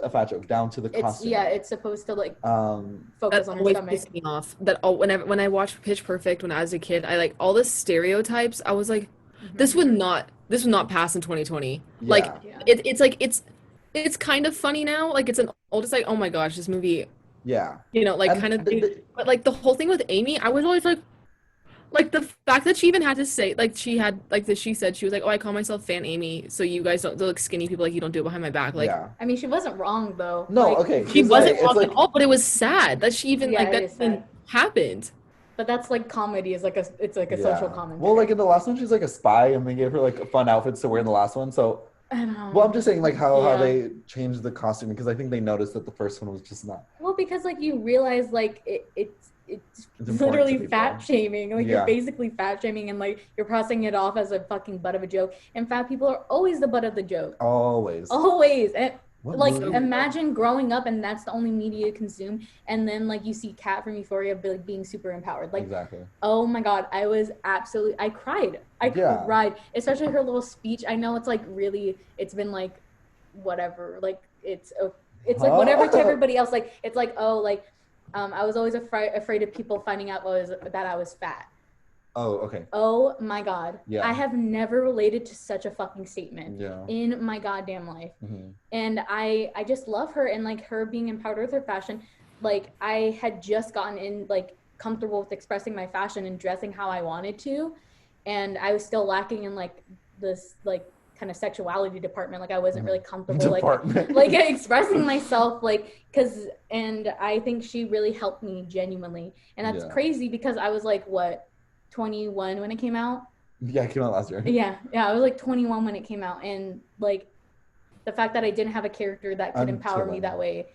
fat joke down to the costume. It's supposed to like focus on her stomach. Pissed me off. That when I watched Pitch Perfect when I was a kid, I like all the stereotypes. I was like, this would not pass in 2020. Yeah. Like it's like it's kind of funny now. Like it's an old. It's like, oh my gosh, this movie. Yeah. You know, like and kind of. But like the whole thing with Amy, I was always like the fact that she even had to say, like she had, like that she said, she was like, oh, I call myself Fan Amy, so you guys don't look skinny people, like you don't do it behind my back. Like, I mean, she wasn't wrong though. No, like, okay. She wasn't wrong at all, but it was sad that she even like that even happened. But that's like comedy is like it's like a social commentary. Well, like in the last one, she's like a spy, and they gave her like fun outfits to wear in the last one. So, I know. Well, I'm just saying like how they changed the costume, because I think they noticed that the first one was just not. Well, because like you realize like it's literally fat shaming. Like you're basically fat shaming, and like you're crossing it off as a fucking butt of a joke. And fat people are always the butt of the joke. Always. And like imagine growing up and that's the only media you consume, and then like you see Kat from Euphoria being super empowered. Like oh my God, I cried. I cried. Especially her little speech. I know it's like really, it's been like whatever. Like it's like whatever to everybody else. Like it's like, oh, like I was always afraid of people finding out that I was fat. Oh, okay. Oh my God. Yeah. I have never related to such a fucking statement in my goddamn life. Mm-hmm. And I just love her, and like her being empowered with her fashion. Like I had just gotten in like comfortable with expressing my fashion and dressing how I wanted to. And I was still lacking in like this like kind of sexuality department. Like I wasn't really comfortable like expressing myself, like and I think she really helped me genuinely. And that's crazy because I was like, what, 21 when it came out? Yeah, it came out last year. Yeah, I was like 21 when it came out, and like the fact that I didn't have a character that could empower me that way,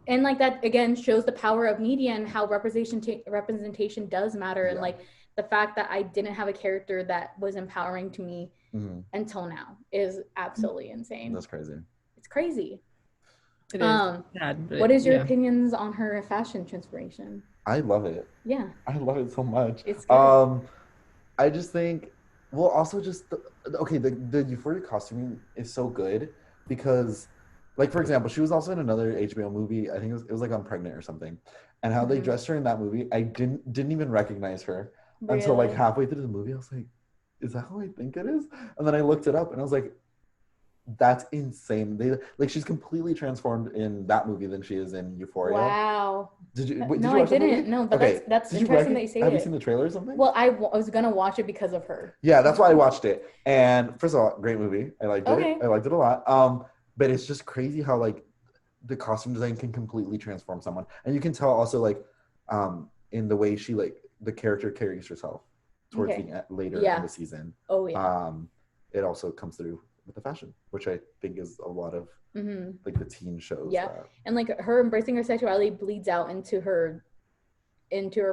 and like that again shows the power of media and how representation does matter, and like the fact that I didn't have a character that was empowering to me until now is absolutely insane. That's crazy. It's crazy. It is sad, what is your opinions on her fashion transformation? I love it. Yeah. I love it so much. It's good. I just think, well, also just, the Euphoria costuming is so good because, like, for example, she was also in another HBO movie. I think it was like on Pregnant or something. And how they dressed her in that movie, I didn't even recognize her until like halfway through the movie. I was like, is that how I think it is? And then I looked it up and I was like, that's insane. She's completely transformed in that movie than she is in Euphoria. Wow. I didn't. No, but that's interesting that you say it. Have you seen the trailer or something? Well, I was gonna watch it because of her. Yeah, that's why I watched it. And first of all, great movie. I liked it. I liked it a lot. But it's just crazy how like the costume design can completely transform someone, and you can tell also like in the way she like the character carries herself towards the later in the season. Oh yeah. It also comes through with the fashion, which I think is a lot of like the teen shows. Yeah, and like her embracing her sexuality bleeds out into her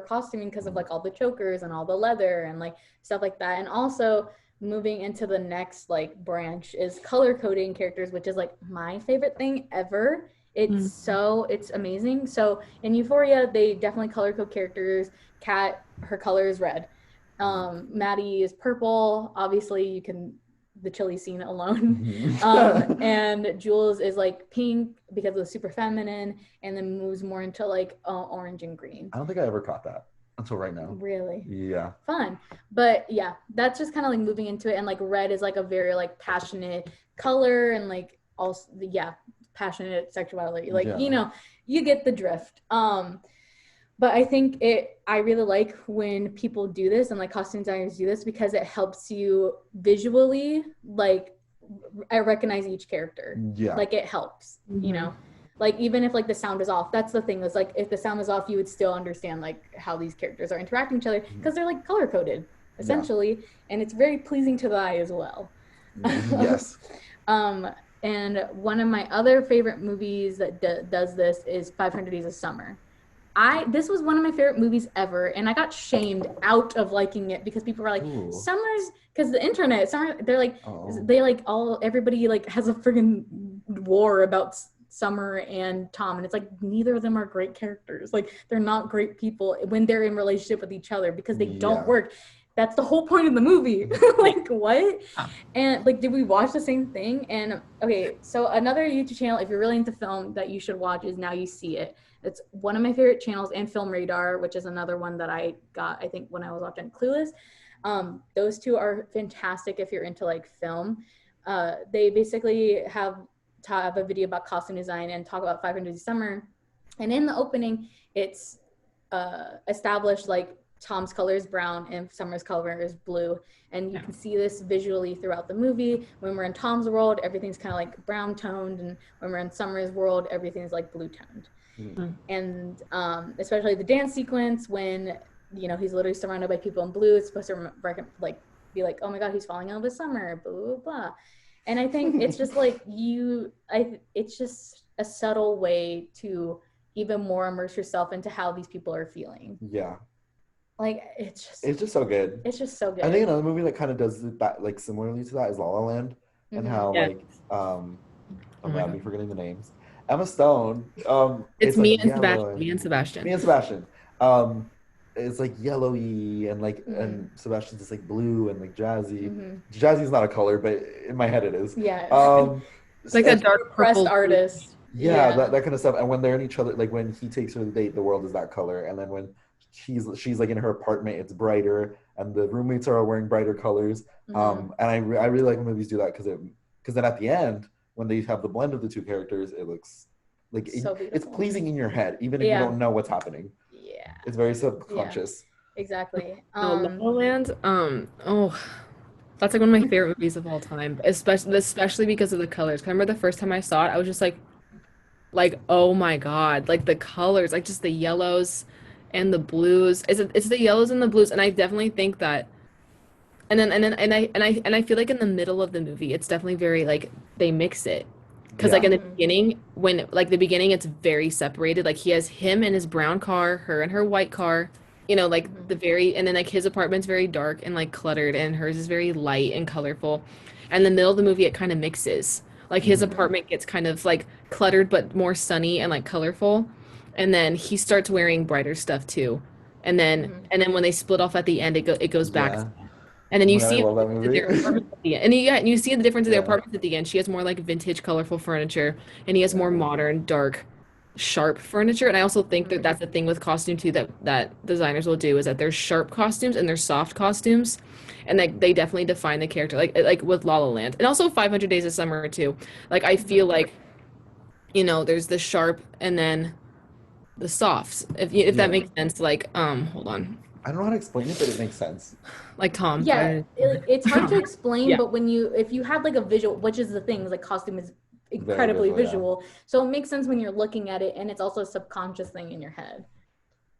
costuming because of like all the chokers and all the leather and like stuff like that. And also moving into the next like branch is color coding characters, which is like my favorite thing ever. It's amazing. So in Euphoria, they definitely color code characters. Kat, her color is red. Maddie is purple. Obviously, you can the chili scene alone. And Jules is like pink because of the super feminine, and then moves more into like orange and green. I don't think I ever caught that until right now. Really? Yeah. Fun. But yeah, that's just kind of like moving into it. And like red is like a very like passionate color, and like also passionate sexuality. Like, you know, you get the drift. But I think I really like when people do this and like costume designers do this, because it helps you visually like I recognize each character. Yeah. Like it helps, you know, like even if like the sound is off, that's the thing is like if the sound is off, you would still understand like how these characters are interacting with each other, because they're like color coded essentially. And it's very pleasing to the eye as well. Yes. And one of my other favorite movies that does this is 500 Days of Summer. This was one of my favorite movies ever, and I got shamed out of liking it because people were like, "Summer's," because the internet, they're like, everybody like has a friggin' war about Summer and Tom, and it's like neither of them are great characters. Like they're not great people when they're in relationship with each other because they don't work. That's the whole point of the movie. Like what? And like, did we watch the same thing? And okay, so another YouTube channel, if you're really into film, that you should watch is Now You See It. It's one of my favorite channels, and Film Radar, which is another one that I got, I think, when I was watching Clueless. Those two are fantastic if you're into like film. They basically have a video about costume design and talk about 500 Days of Summer. And in the opening, it's established like Tom's color is brown and Summer's color is blue. And you can see this visually throughout the movie. When we're in Tom's world, everything's kind of like brown toned. And when we're in Summer's world, everything's like blue toned. And especially the dance sequence when, you know, he's literally surrounded by people in blue. It's supposed to like be like, oh my God, he's falling in love with Summer, blah, blah, blah. And I think it's just like it's just a subtle way to even more immerse yourself into how these people are feeling. Yeah. Like it's just so good. It's just so good. I think another movie that kind of does that, like similarly to that, is La La Land, and how like I'm forgetting the names. Emma Stone. It's me and Sebastian. Me and Sebastian. It's like yellowy and like and Sebastian's just like blue and like jazzy. Jazzy's not a color, but in my head it is. Yeah. It's like a dark purple artist. Yeah, that kind of stuff. And when they're in each other, like when he takes her to date, the world is that color. And then when she's like in her apartment, it's brighter, and the roommates are all wearing brighter colors. And I really like when movies do that because then at the end, when they have the blend of the two characters, it looks like it's pleasing in your head, even if you don't know what's happening. Yeah, it's very subconscious. Yeah, exactly. La La Land. That's like one of my favorite movies of all time, especially because of the colors. I remember the first time I saw it, I was just like, oh my God, like the colors, like just the yellows and the blues. It's the yellows and the blues, and I definitely think that. And I feel like in the middle of the movie, it's definitely very like they mix it, because like in the beginning, it's very separated. Like he has him in his brown car, her in her white car, you know, like and then like his apartment's very dark and like cluttered, and hers is very light and colorful. And in the middle of the movie, it kind of mixes. Like his apartment gets kind of like cluttered but more sunny and like colorful, and then he starts wearing brighter stuff too. And then when they split off at the end, it goes back. And then you see and you see the difference of their apartments at the end. She has more like vintage, colorful furniture, and he has more modern, dark, sharp furniture. And I also think that that's the thing with costume too that designers will do, is that there's sharp costumes and there's soft costumes, and like they definitely define the character. Like with La La Land, and also 500 Days of Summer too. Like I feel like, you know, there's the sharp and then the softs. If that makes sense. Like hold on. I don't know how to explain it, but it makes sense. Like Tom. Yeah, it's hard to explain, but if you have like a visual, which is the thing, like costume is incredibly visual, so it makes sense when you're looking at it, and it's also a subconscious thing in your head.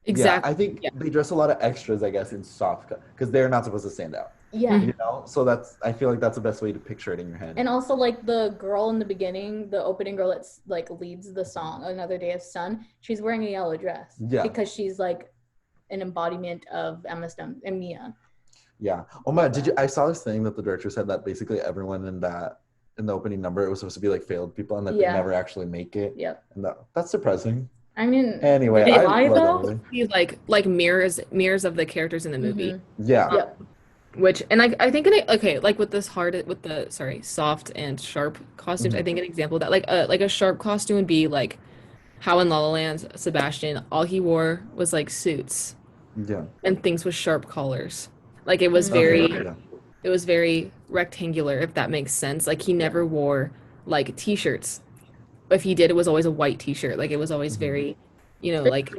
Exactly. Yeah, I think they dress a lot of extras, I guess, in soft because they're not supposed to stand out. Yeah. You know, so I feel like that's the best way to picture it in your head. And also like the girl in the beginning, the opening girl that's like leads the song Another Day of Sun, she's wearing a yellow dress. Yeah. Because she's like an embodiment of Emma Stone and Mia. Yeah. Oh my, I saw this thing that the director said that basically everyone in that in the opening number, it was supposed to be like failed people and that they never actually make it. Yep. And that's depressing. I mean, anyway, I love that movie. Like mirrors of the characters in the movie. Yeah. Yep. Which, and I think like with the soft and sharp costumes, I think an example of that like a sharp costume would be like how in La La Land, Sebastian, all he wore was like suits. Yeah. And things with sharp collars. Like it was very rectangular, if that makes sense. Like he never wore like t-shirts. If he did, it was always a white t-shirt. Like it was always very, like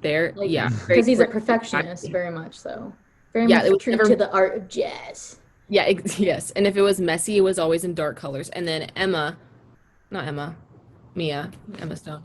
there. Like, yeah. Because he's a perfectionist, very much so. Very much it was true to the art of jazz. Yeah, yes. And if it was messy, it was always in dark colors. And then Emma Stone.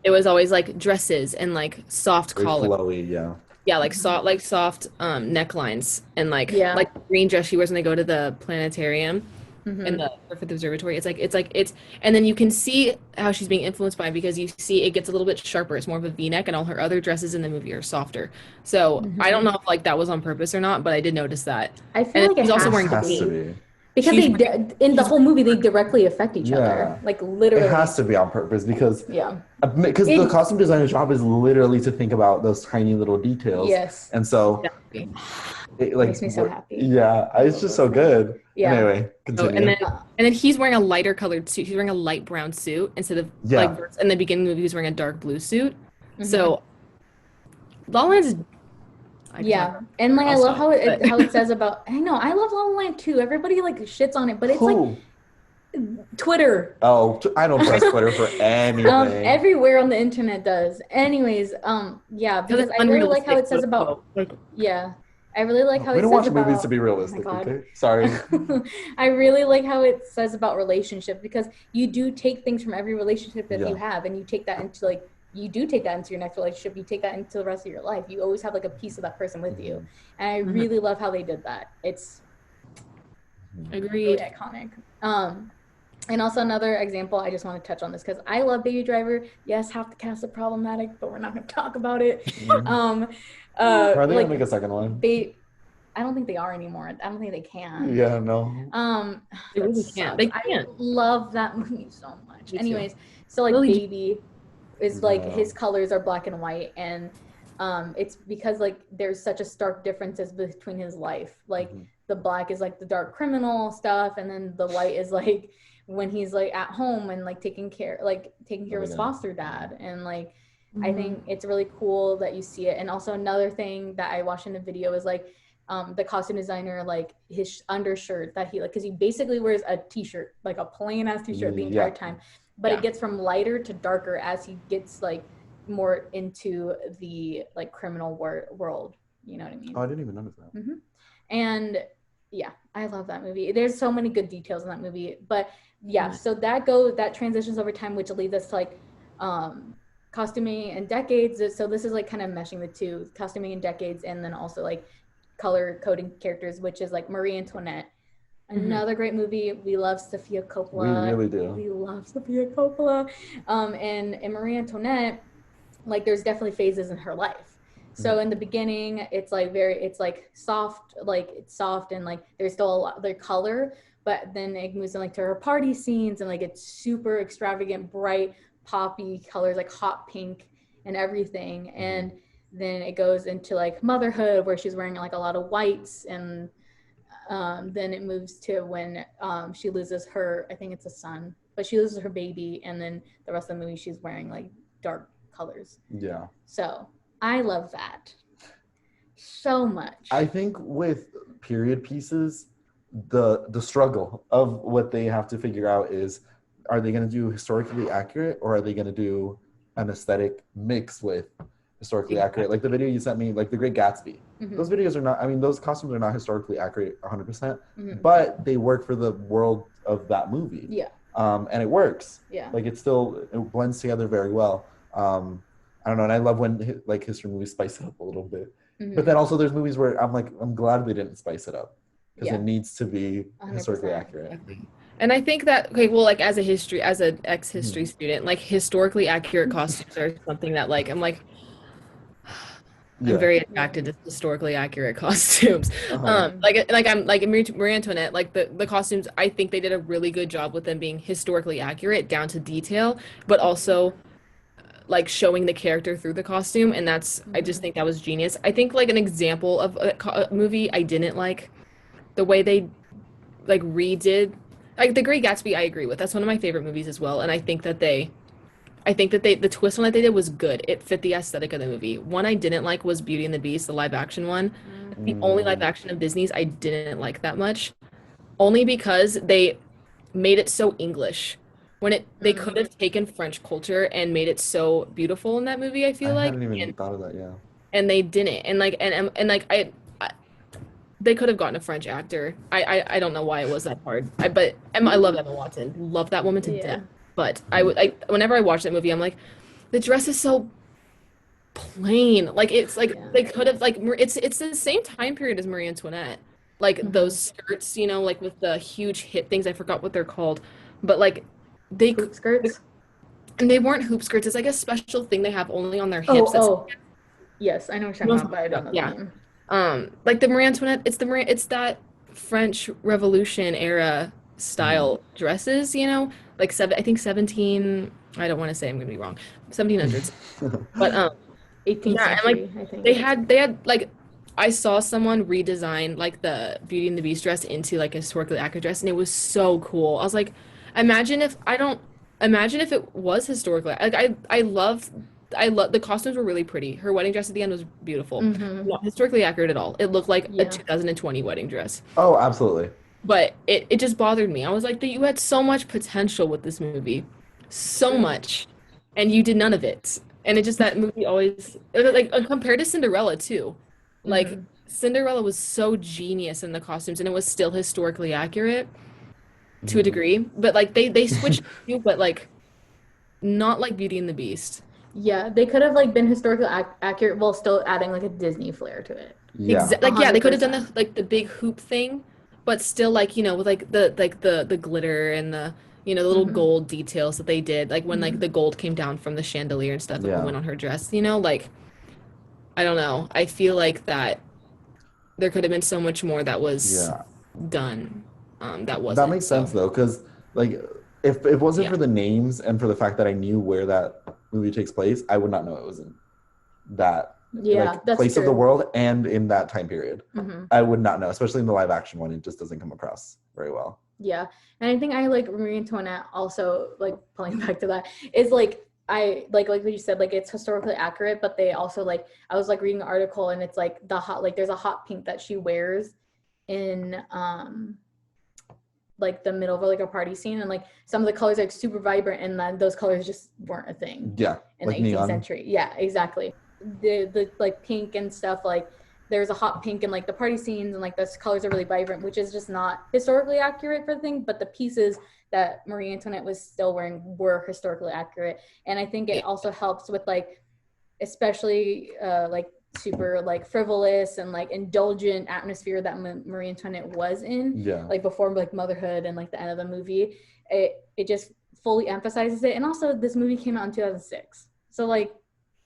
It was always like dresses and like soft collars. Flowy, yeah. Yeah, like soft necklines and like the green dress she wears when they go to the planetarium and for the observatory. It's and then you can see how she's being influenced by it because you see it gets a little bit sharper. It's more of a V-neck, and all her other dresses in the movie are softer. So I don't know if like that was on purpose or not, but I did notice that. I feel like he's also wearing has to be. Because in the whole movie they directly affect each other, like literally. It has to be on purpose because the costume designer's job is literally to think about those tiny little details. Yes, and so it like makes me so happy. Yeah, it's just so good. Yeah. Anyway, continue. And then he's wearing a lighter colored suit. He's wearing a light brown suit instead of like in the beginning of the movie he was wearing a dark blue suit. So La La Land is. And like I love how it says about. I know I love La La Land too. Everybody like shits on it, but it's like Twitter. Oh, I don't trust Twitter for anything. Everywhere on the internet does. Anyways, because I really like how it says about. I really like how it says about. We don't watch movies to be realistic. Okay, sorry. I really like how it says about relationship because you do take things from every relationship that you have, and you take that into like. You do take that into your next relationship. You take that into the rest of your life. You always have like a piece of that person with you. And I really love how they did that. It's really iconic. And also another example, I just want to touch on this because I love Baby Driver. Yes, half the cast are problematic, but we're not going to talk about it. Are they going to make a second one? I don't think they are anymore. I don't think they can. Yeah, no. They really can't. They can't. I love that movie so much. Anyways, so like Baby is like his colors are black and white, and it's because like there's such a stark differences between his life. Like the black is like the dark criminal stuff, and then the white is like when he's like at home and like taking care of his foster dad. And like I think it's really cool that you see it. And also another thing that I watched in the video is like the costume designer, like his undershirt that he like, because he basically wears a t-shirt, like a plain ass t-shirt the entire time. But it gets from lighter to darker as he gets like more into the like criminal world. You know what I mean? Oh, I didn't even notice that. And I love that movie. There's so many good details in that movie. But so that transitions over time, which leads us to like costuming and decades. So this is like kind of meshing the two, costuming and decades, and then also like color coding characters, which is like Marie Antoinette. Another great movie. We love Sofia Coppola. We really do. We love Sofia Coppola. And in Marie Antoinette, like there's definitely phases in her life. So in the beginning, it's like soft, and like there's still a lot of color, but then it moves in like to her party scenes, and like it's super extravagant, bright, poppy colors, like hot pink and everything. And then it goes into like motherhood, where she's wearing like a lot of whites, and then it moves to when she loses her, I think it's a son, but she loses her baby, and then the rest of the movie she's wearing like dark colors. Yeah. So I love that so much. I think with period pieces, the struggle of what they have to figure out is, are they going to do historically accurate, or are they going to do an aesthetic mix with historically accurate? Like the video you sent me, like The Great Gatsby. Those videos are not, I mean, those costumes are not historically accurate 100%, but they work for the world of that movie. Yeah. And it works. Yeah. Like it blends together very well. I don't know, and I love when like history movies spice it up a little bit. But then also there's movies where I'm like, I'm glad we didn't spice it up, because it needs to be 100%. Historically accurate. And I think that, like as an ex-history student, like historically accurate costumes are something that like, I'm like, I'm very attracted to historically accurate costumes. I'm like Marie Antoinette, like the costumes, I think they did a really good job with them being historically accurate down to detail, but also like showing the character through the costume, and I just think that was genius. I think like an example of a movie I didn't like the way they like redid like The Great Gatsby. I agree with. That's one of my favorite movies as well, and I think that the twist one that they did was good. It fit the aesthetic of the movie. One I didn't like was Beauty and the Beast, the live action one. The only live action of Disney's I didn't like that much, only because they made it so English when they could have taken French culture and made it so beautiful in that movie, I feel I like. hadn't even thought of that, yeah. And they didn't. I they could have gotten a French actor. I don't know why it was that hard. But I love Emma Watson. Love that woman to death. But whenever I watch that movie, I'm like, the dress is so plain. Like it's like they could have like it's the same time period as Marie Antoinette. Like those skirts, you know, like with the huge hip things. I forgot what they're called, but like hoop skirts. And they weren't hoop skirts. It's like a special thing they have only on their hips. Yes, I know what you're talking about, but I don't know the name. Like the Marie Antoinette, it's that French Revolution era style dresses, you know, like I think 17. I don't want to say, I'm gonna be wrong, 1700s, but 18th century. I think they had like I saw someone redesign like the Beauty and the Beast dress into like a historically accurate dress, and it was so cool. I was like, imagine if it was historically like I love the costumes were really pretty. Her wedding dress at the end was beautiful. Not historically accurate at all. It looked like a 2020 wedding dress. Oh, absolutely. But it just bothered me. I was like, you had so much potential with this movie. So much. And you did none of it. And it just, that movie always, like, compared to Cinderella, too. Like, Cinderella was so genius in the costumes, and it was still historically accurate to a degree. But, like, they switched to, but, like, not like Beauty and the Beast. Yeah, they could have, like, been historically accurate while still adding, like, a Disney flair to it. Yeah. They could have done the big hoop thing, but still, like, you know, with like the glitter and the, you know, the little gold details that they did, like when like the gold came down from the chandelier and stuff that went on her dress, you know, like, I don't know, I feel like that there could have been so much more that was done that wasn't. That makes sense though, because like if it wasn't for the names and for the fact that I knew where that movie takes place, I would not know it was in that that's place of the world and in that time period. I would not know, especially in the live action one. It just doesn't come across very well. Yeah, and I think I like Marie Antoinette also, like, pulling back to that, is like I like what you said, like it's historically accurate, but they also, like, I was like reading an article and it's like there's a hot pink that she wears in like the middle of like a party scene, and like some of the colors are like super vibrant, and then those colors just weren't a thing in like the 18th neon. Century. Yeah, exactly. The like pink and stuff, like there's a hot pink in like the party scenes, and like those colors are really vibrant, which is just not historically accurate for the thing, but the pieces that Marie Antoinette was still wearing were historically accurate. And I think it also helps with like, especially like super like frivolous and like indulgent atmosphere that Marie Antoinette was in, like before like motherhood and like the end of the movie. It just fully emphasizes it. And also this movie came out in 2006, so like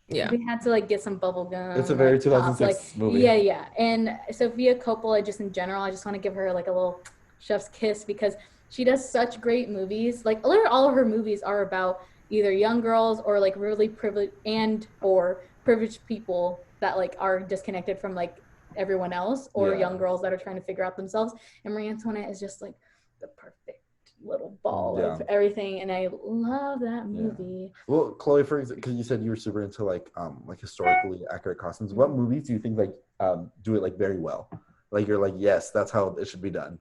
we had to like get some bubble gum. It's a very 2006 movie. And Sofia Coppola, just in general, I just want to give her like a little chef's kiss, because she does such great movies. Like literally all of her movies are about either young girls or like really privileged or privileged people that like are disconnected from like everyone else, or young girls that are trying to figure out themselves. And Marie Antoinette is just like the perfect little ball of everything, and I love that movie. Well, Chloe, for example, because you said you were super into like historically accurate costumes, what movies do you think like do it like very well? Like you're like, yes, that's how it should be done.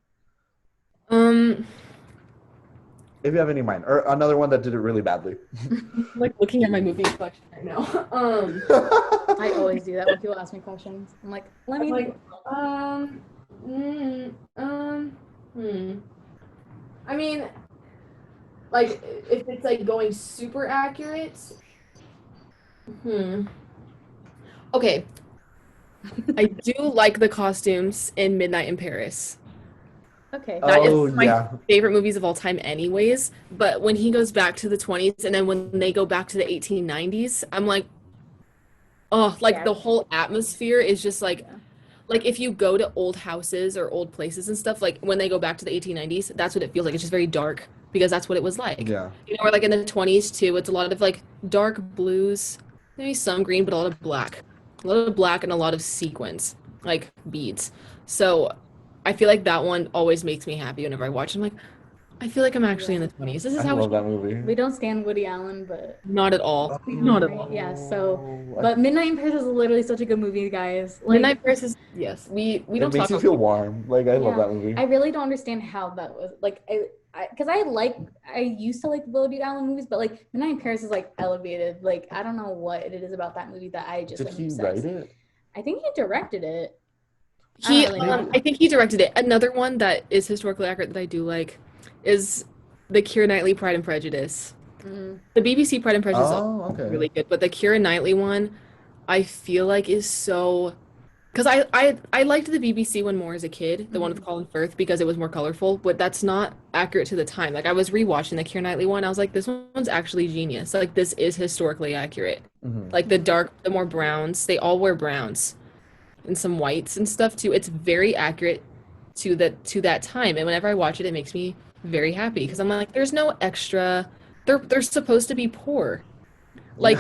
If you have any in mind, or another one that did it really badly. Like looking at my movie collection right now. I always do that when people ask me questions. I'm like, let me think. I mean, like, if it's, like, going super accurate, Okay. I do like the costumes in Midnight in Paris. Okay. That is my favorite movies of all time anyways, but when he goes back to the 20s and then when they go back to the 1890s, I'm like, Oh, like the Yeah. whole atmosphere is just like Yeah. like if you go to old houses or old places and stuff, like when they go back to the 1890s, that's what it feels like. It's just very dark because that's what it was like. Yeah. You know, or like in the 20s too, it's a lot of like dark blues, maybe some green, but a lot of black. A lot of black and a lot of sequins, like beads. So I feel like that one always makes me happy whenever I watch. I'm like, I feel like I'm actually in the 20s. This is I how love we that movie. We don't stand Woody Allen, but not at all. Not at all. yeah. So, but Midnight in Paris is literally such a good movie, guys. Like, Midnight Paris is yes. We It don't makes talk you about feel warm. Like I love yeah, that movie. I really don't understand how that was. Like, because I used to like Woody Allen movies, but like Midnight in Paris is like elevated. Like, I don't know what it is about that movie that I just Did am he obsessed. write it? I think he directed it. He, I don't really know. I think he directed it. Another one that is historically accurate that I do like is the Keira Knightley Pride and Prejudice. Mm. The BBC Pride and Prejudice is also Oh, okay. really good, but the Keira Knightley one, I feel like is so because I liked the BBC one more as a kid, the one with Colin Firth, because it was more colorful, but that's not accurate to the time. Like I was rewatching the Keira Knightley one, I was like, this one's actually genius. Like this is historically accurate. Like the more browns, they all wear browns and some whites and stuff too. It's very accurate to that time. And whenever I watch it, it makes me very happy because I'm like, there's no extra. They're supposed to be poor. Like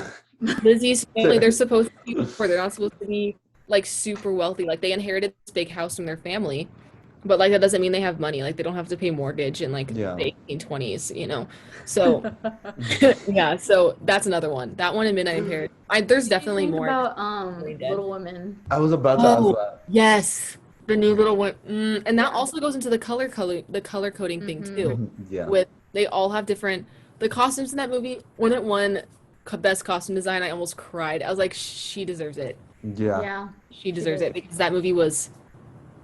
Lizzie's family, they're supposed to be poor. They're not supposed to be like super wealthy. Like they inherited this big house from their family, but like that doesn't mean they have money. Like they don't have to pay mortgage in like Yeah. the 1820s, you know. So yeah, so that's another one. That one in Midnight in Paris. There's definitely Think more. about Brain dead. Little Women. I was about to ask Oh, that. yes. The new little one. And that also goes into the color coding thing too. Yeah. With they all have different the costumes in that movie. When it won best costume design, I almost cried. I was like, she deserves it. Yeah. Yeah. She deserves it because that movie was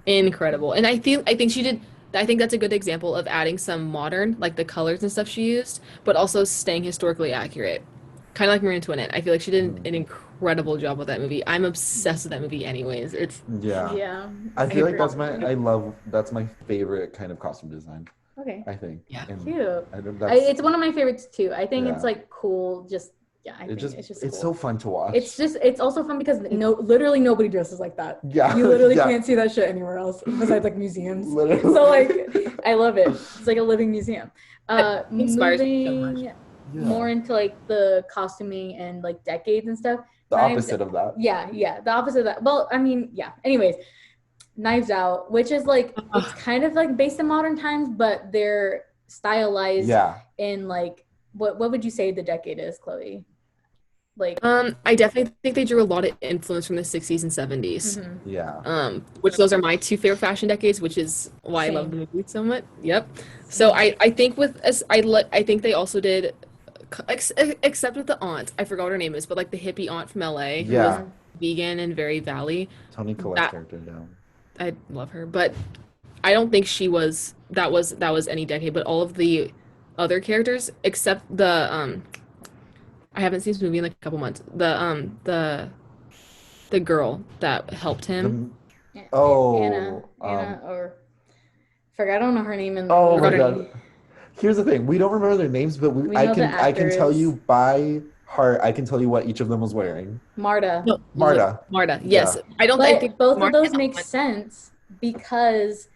incredible. And I think she did I think that's a good example of adding some modern, like the colors and stuff she used, but also staying historically accurate. Kind of like Marie Antoinette. I feel like she did an incredible job with that movie. I'm obsessed with that movie anyways. It's Yeah. Yeah. I feel like agree. that's my favorite kind of costume design. Okay. I think. Yeah. And Cute. I don't, that's, It's one of my favorites too. I think it's Yeah. like cool. Just yeah, I think it's just it's cool. so fun to watch. It's also fun because literally nobody dresses like that. Yeah. You literally Yeah. can't see that shit anywhere else besides like museums. Literally. So like I love it. It's like a living museum. It inspires me so Moving much. more into like the costuming and like decades and stuff. The opposite of that. Yeah, the opposite of that. Well, I mean, yeah. Anyways, Knives Out, which is like it's kind of like based in modern times, but they're stylized in like what would you say the decade is, Chloe? Like I definitely think they drew a lot of influence from the 60s and 70s. Yeah. Which those are my two favorite fashion decades, which is why Same. I love the movie so much. Yep. So I think with I think they also did except with the aunt. I forgot what her name is, but like the hippie aunt from LA who was vegan and very valley. Toni Collette's character, yeah. I love her, but I don't think that was any decade, but all of the other characters except the I haven't seen this movie in like a couple months. The girl that helped him. Anna or forgot. I don't know her name in the Oh movie. my god. Here's the thing. We don't remember their names, but I can tell you by heart. I can tell you what each of them was wearing. Marta. No, Marta. Yes. Yeah. I think both Marta of those make sense because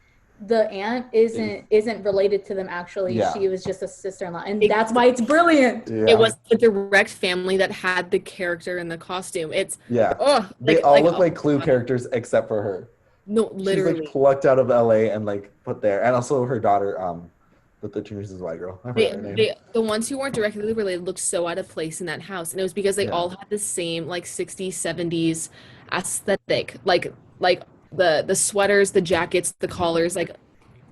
the aunt isn't related to them actually. Yeah. She was just a sister-in-law, and that's why it's brilliant. Yeah. It was a direct family that had the character and the costume. It's they all look like Clue characters except for her. No, literally. She's like plucked out of LA and like put there, and also her daughter, the Chinese white girl. I forgot her name. The ones who weren't directly related looked so out of place in that house, and it was because they all had the same like 60s, 70s aesthetic, like the sweaters, the jackets, the collars, like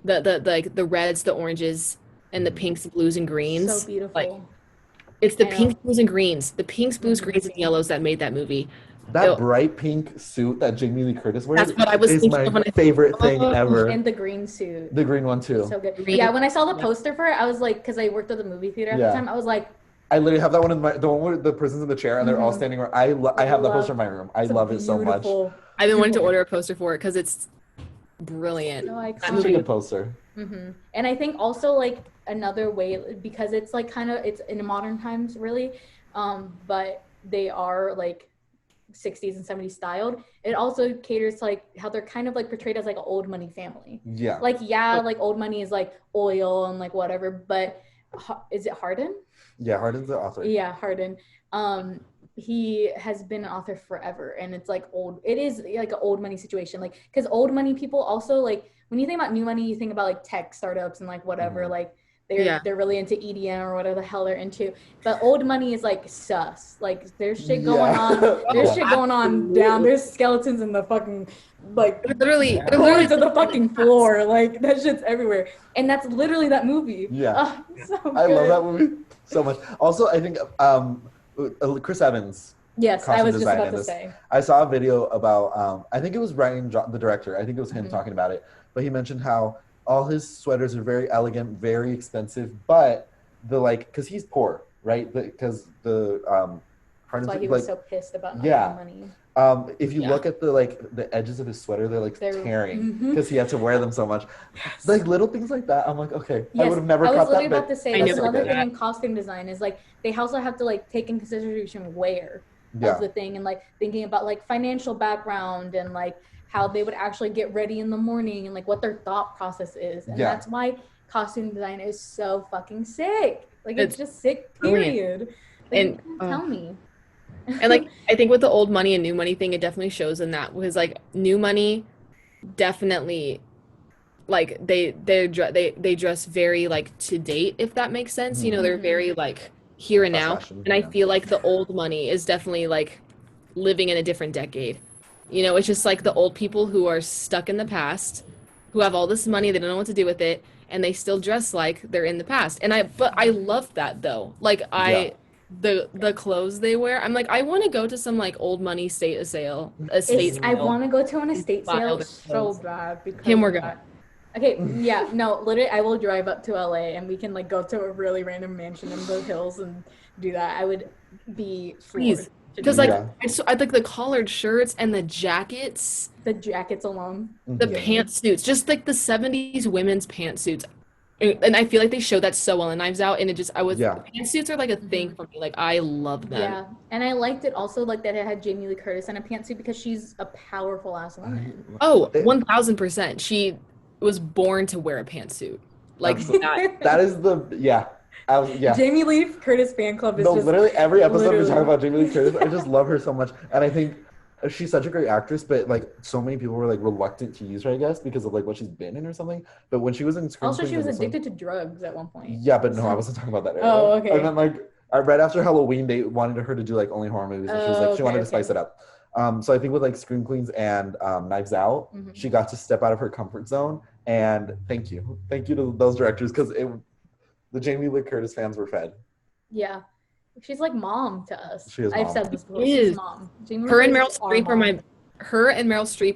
the reds, the oranges, and the pinks, blues, and greens. So beautiful. Like, it's the pinks, blues, and greens, the pinks, blues, greens, and yellows that made that movie. That bright pink suit that Jamie Lee Curtis wears That's what I was is my favorite thing ever. And the green suit. The green one too. So good. Yeah, when I saw the poster for it, I was like, because I worked at the movie theater at the time, I was like, I literally have that one in the one where the person's in the chair and they're all standing around. I have that poster in my room. I love it so much. I've been wanting to order a poster for it because it's brilliant. Such a good poster. And I think also like another way, because it's like kind of it's in modern times really, but they are like 60s and 70s styled, it also caters to like how they're kind of like portrayed as like an old money family. Yeah. Like, yeah, like old money is like oil and like whatever, but is it Hardin? Yeah, Hardin's the author. Yeah, Hardin. He has been an author forever, and it's like it is like an old money situation, like because old money people also, like when you think about new money, you think about like tech startups and like whatever, like they're really into EDM or whatever the hell they're into, but old money is like sus, like there's shit going on, there's shit going on down, there's skeletons in the fucking like literally to the fucking floor, like that shit's everywhere, and that's literally that movie. So I love that movie so much. Also, I think Chris Evans. Yes, I was just about to say. I saw a video about, I think it was Ryan, the director. I think it was him talking about it. But he mentioned how all his sweaters are very elegant, very expensive, but because he's poor, right? Because that's why he was so pissed about not having money. If you look at the edges of his sweater, they're tearing because he had to wear them so much. Yes. Like little things like that. I'm like, okay, I would have never caught that. I was literally about to say that's another thing in costume design is like they also have to like take in consideration wear of the thing, and like thinking about like financial background and like how they would actually get ready in the morning and like what their thought process is, and that's why costume design is so fucking sick. Like it's just sick, period. Like, and tell me. And like I think with the old money and new money thing, it definitely shows in that, because like new money definitely like they dress very like to date, if that makes sense. You know, they're very like here and now. And I feel like the old money is definitely like living in a different decade. You know, it's just like the old people who are stuck in the past, who have all this money, they don't know what to do with it, and they still dress like they're in the past. And I love that though. Like the clothes they wear, I'm like, I want to go to some like old money estate sale. I want to go to an estate sale so bad because we're going. Okay, yeah, no, literally, I will drive up to LA and we can like go to a really random mansion in the hills and do that. I would be please, because like I like the collared shirts and the jackets. The jackets alone. The pantsuits, just like the 70s women's pantsuits. And I feel like they showed that so well in Knives Out, and pantsuits are like a thing for me. Like I love them. Yeah, and I liked it also like that it had Jamie Lee Curtis in a pantsuit because she's a powerful ass woman. Oh, 1000%. She was born to wear a pantsuit. Like that is Jamie Lee Curtis fan club is just literally every episode we talk about Jamie Lee Curtis. I just love her so much, and I think she's such a great actress, but like so many people were like reluctant to use her, I guess, because of like what she's been in or something. But when she was in Scream, also she was addicted to drugs at one point. Yeah, but no, I wasn't talking about that. Oh, okay. And then like right after Halloween, they wanted her to do like only horror movies, and she was like she wanted to spice it up. So I think with like Scream Queens and Knives Out, she got to step out of her comfort zone. And thank you to those directors, because the Jamie Lee Curtis fans were fed. Yeah. She's like mom to us. She is I've mom. said this before. She's mom. Her and Meryl Streep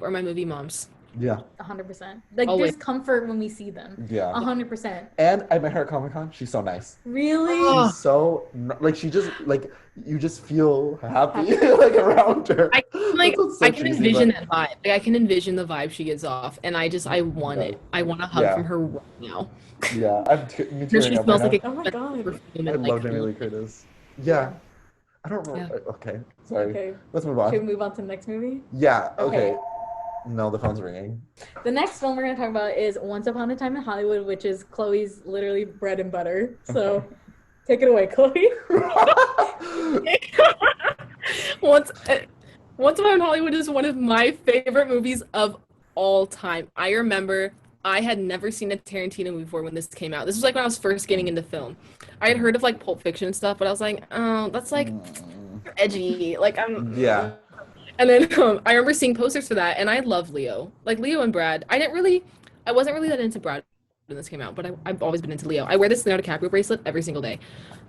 are my movie moms. Yeah. 100%. Like there's comfort when we see them. Yeah. 100%. And I met her at Comic-Con. She's so nice. Really? She's so like she just like you just feel happy like around her. I can envision that vibe. Like I can envision the vibe she gives off, and I want it. I want a hug from her right now. Yeah, me too. She smells like oh my god. I love Jamie Lee Curtis. Yeah. I don't remember. Yeah. Okay, sorry. Okay. Let's move on. Should we move on to the next movie? Yeah, okay. No, the phone's ringing. The next film we're going to talk about is Once Upon a Time in Hollywood, which is Chloe's literally bread and butter. So take it away, Chloe. Once Upon in Hollywood is one of my favorite movies of all time. I remember I had never seen a Tarantino movie before when this came out. This was like when I was first getting into film. I had heard of like Pulp Fiction and stuff, but I was like, oh, that's like edgy. Like yeah. And then I remember seeing posters for that, and I love Leo. Like Leo and Brad. I wasn't really that into Brad when this came out, but I've always been into Leo. I wear this Leonardo DiCaprio bracelet every single day.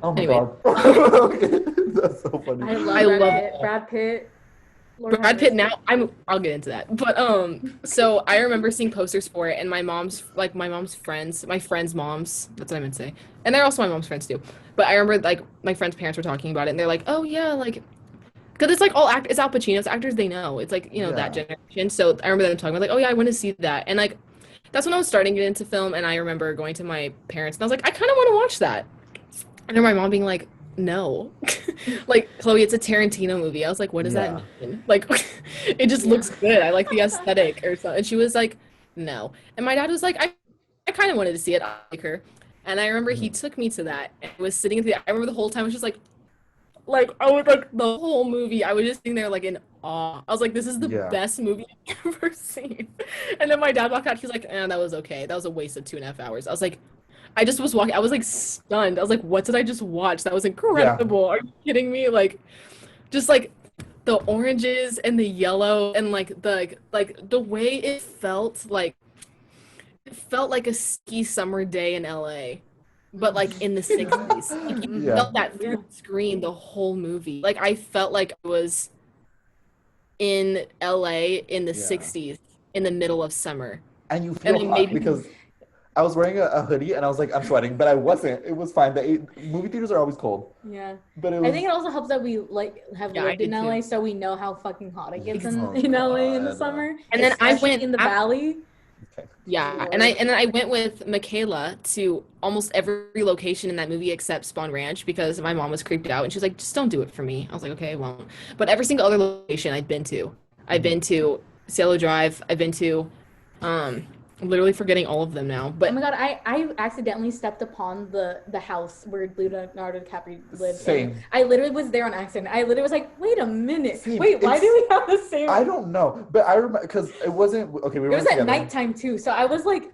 Oh my god. Okay. That's so funny. I love Brad Pitt. Brad Pitt now, I'll get into that. But so I remember seeing posters for it, and my mom's friends, my friends' moms, that's what I meant to say. And they're also my mom's friends too. But I remember like my friends' parents were talking about it, and they're like, oh yeah, like, because it's like it's Al Pacino's actors they know. It's like, that generation. So I remember them talking about like, oh yeah, I want to see that. And like, that's when I was starting to get into film, and I remember going to my parents, and I was like, I kind of want to watch that. And then my mom being like, no. Like, Chloe, it's a Tarantino movie. I was like, what does that mean? Like, it just looks good. I like the aesthetic or something. And she was like, no. And my dad was like, I kind of wanted to see it. I like her. And I remember he took me to that and I was sitting in the, I remember the whole time I was just like, I was like, the whole movie, I was just sitting there like in awe. I was like, this is the best movie I've ever seen. And then my dad walked out, he's like, that was okay. That was a waste of 2.5 hours. I was like, I just was walking, I was like stunned. I was like, what did I just watch? That was incredible. Are you kidding me? Like, just like the oranges and the yellow and like the way it felt like a ski summer day in LA, but like in the 60s. Like, you felt that through the screen the whole movie. Like I felt like I was in LA in the 60s in the middle of summer. And you feel hot because I was wearing a hoodie and I was like, I'm sweating, but I wasn't. It was fine. The movie theaters are always cold. Yeah. But it was, I think it also helps that we like have lived in LA, so we know how fucking hot it gets in LA in the summer. And then I went in the valley. Okay. Yeah, and then I went with Michaela to almost every location in that movie except Spawn Ranch because my mom was creeped out and she was like, just don't do it for me. I was like, okay, I won't. But every single other location I've been to Cielo Drive, I've been to, I'm literally forgetting all of them now. But oh my god, I accidentally stepped upon the house where Leonardo DiCaprio lived. Same. I literally was there on accident. I literally was like, wait a minute. Same. Wait, why do we have the same? I don't know, but I remember because it wasn't okay. We were. It was at nighttime too, so I was like,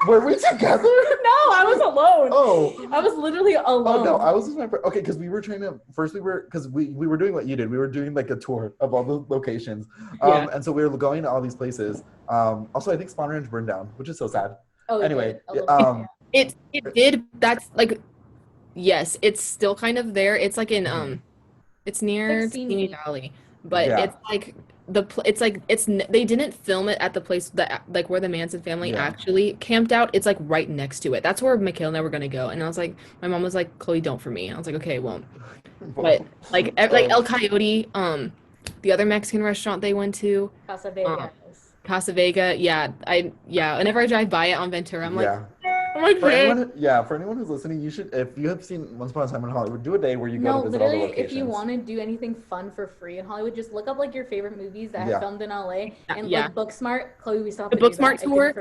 were we together? No, I was alone. Oh, I was literally alone. Oh no, I was with my friend. Okay, because we were trying to because we were doing what you did. We were doing like a tour of all the locations, and so we were going to all these places. Also, I think Spawn Ranch burned down, which is so sad. Oh, anyway, it did. That's like, yes, it's still kind of there. It's like in it's near Simi Valley, but it's like they didn't film it at the place that like where the Manson family actually camped out. It's like right next to it. That's where Michaela and I were gonna go, and I was like, my mom was like, Chloe, don't for me. I was like, okay, I won't. But like El Coyote, the other Mexican restaurant they went to, Casa Vega, whenever I drive by it on Ventura, I'm like, for anyone who's listening, you should, if you have seen Once Upon a Time in Hollywood, do a day where you go to visit all the locations. If you want to do anything fun for free in Hollywood, just look up like your favorite movies that have filmed in LA and like Booksmart. Chloe, we still have to do Booksmart tour.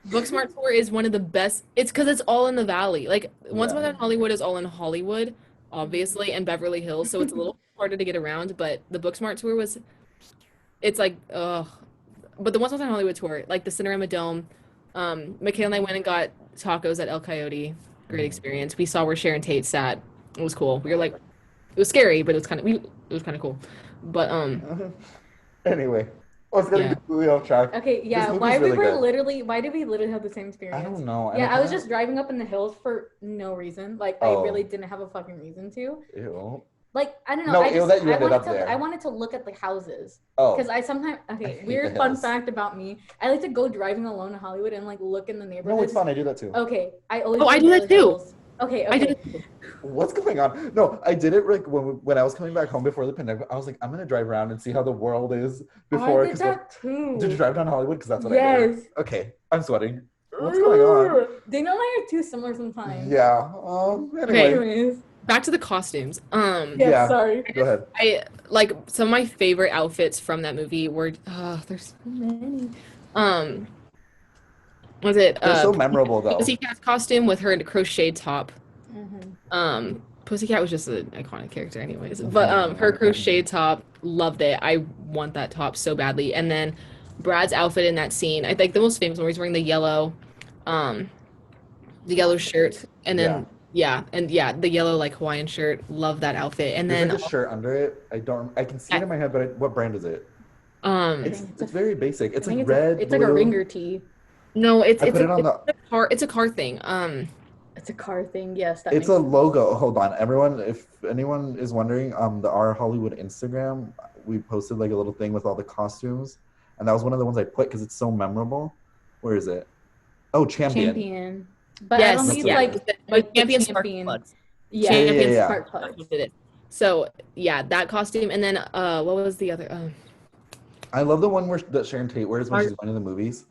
Booksmart tour is one of the best. It's because it's all in the valley. Like Once Upon a Time in Hollywood is all in Hollywood, obviously, and Beverly Hills, so it's a little harder to get around. But the Booksmart tour it's like But the Once Upon a Time in Hollywood tour, like the Cinderella Dome, Michaela and I went and got tacos at El Coyote. Great experience. We saw where Sharon Tate sat. It was cool. We were like, it was scary, but it was kind of cool. But anyway, let's get completely off track. Okay, yeah. Why did we literally have the same experience? I don't know. I was just driving up in the hills for no reason. Like I really didn't have a fucking reason to. Ew. Like, I don't know. No, I wanted to look at the houses. Oh. Because I sometimes, weird fun fact about me. I like to go driving alone in Hollywood and like look in the neighborhood. No, it's fun. I do that too. Okay. I do that too. Okay. I did it too. What's going on? No, I did it like when I was coming back home before the pandemic. I was like, I'm going to drive around and see how the world is before. I did that too. Did you drive down Hollywood? Because that's what I did. Yes. Okay. I'm sweating. What's going on? Daniel and I are too similar sometimes. Yeah. Anyways. Back to the costumes. Sorry. Go ahead. I like some of my favorite outfits from that movie were there's so many. Was it they're so memorable though. Pussycat's costume with her crocheted top. Pussycat was just an iconic character anyways. But her crocheted top, loved it. I want that top so badly. And then Brad's outfit in that scene, I think the most famous one, he's wearing the yellow shirt and then the yellow like Hawaiian shirt. Love that outfit. And there's then like a shirt under it. I can see it in my head, but what brand is it? It's very basic. It's like red. It's like a ringer tee. No, it's a car thing. It's a car thing. Yes, it's a logo. Hold on, everyone. If anyone is wondering, the Our Hollywood Instagram, we posted like a little thing with all the costumes, and that was one of the ones I put because it's so memorable. Where is it? Oh, Champion. But yes, I don't think it's like Champion spark plugs. Champion spark plugs. So yeah, that costume, and then what was the other? I love the one that Sharon Tate wears when she's going to the movies.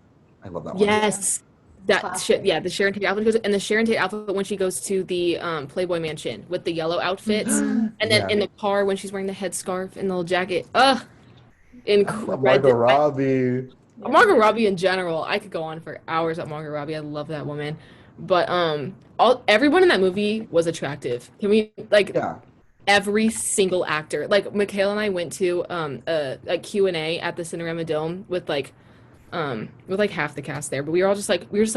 I love that one. Yes, That shit, yeah, the Sharon Tate outfit goes, and the Sharon Tate outfit when she goes to the Playboy Mansion with the yellow outfits, and then in the car when she's wearing the headscarf and the little jacket. Ugh, I love Margot incredible. Robbie. Margot Robbie in general, I could go on for hours about Margot Robbie. I love that woman. But everyone in that movie was attractive. Can we like Yeah. every single actor? Like Michaela and I went to a Q&A at the Cinerama Dome with like half the cast there, but we were just like It's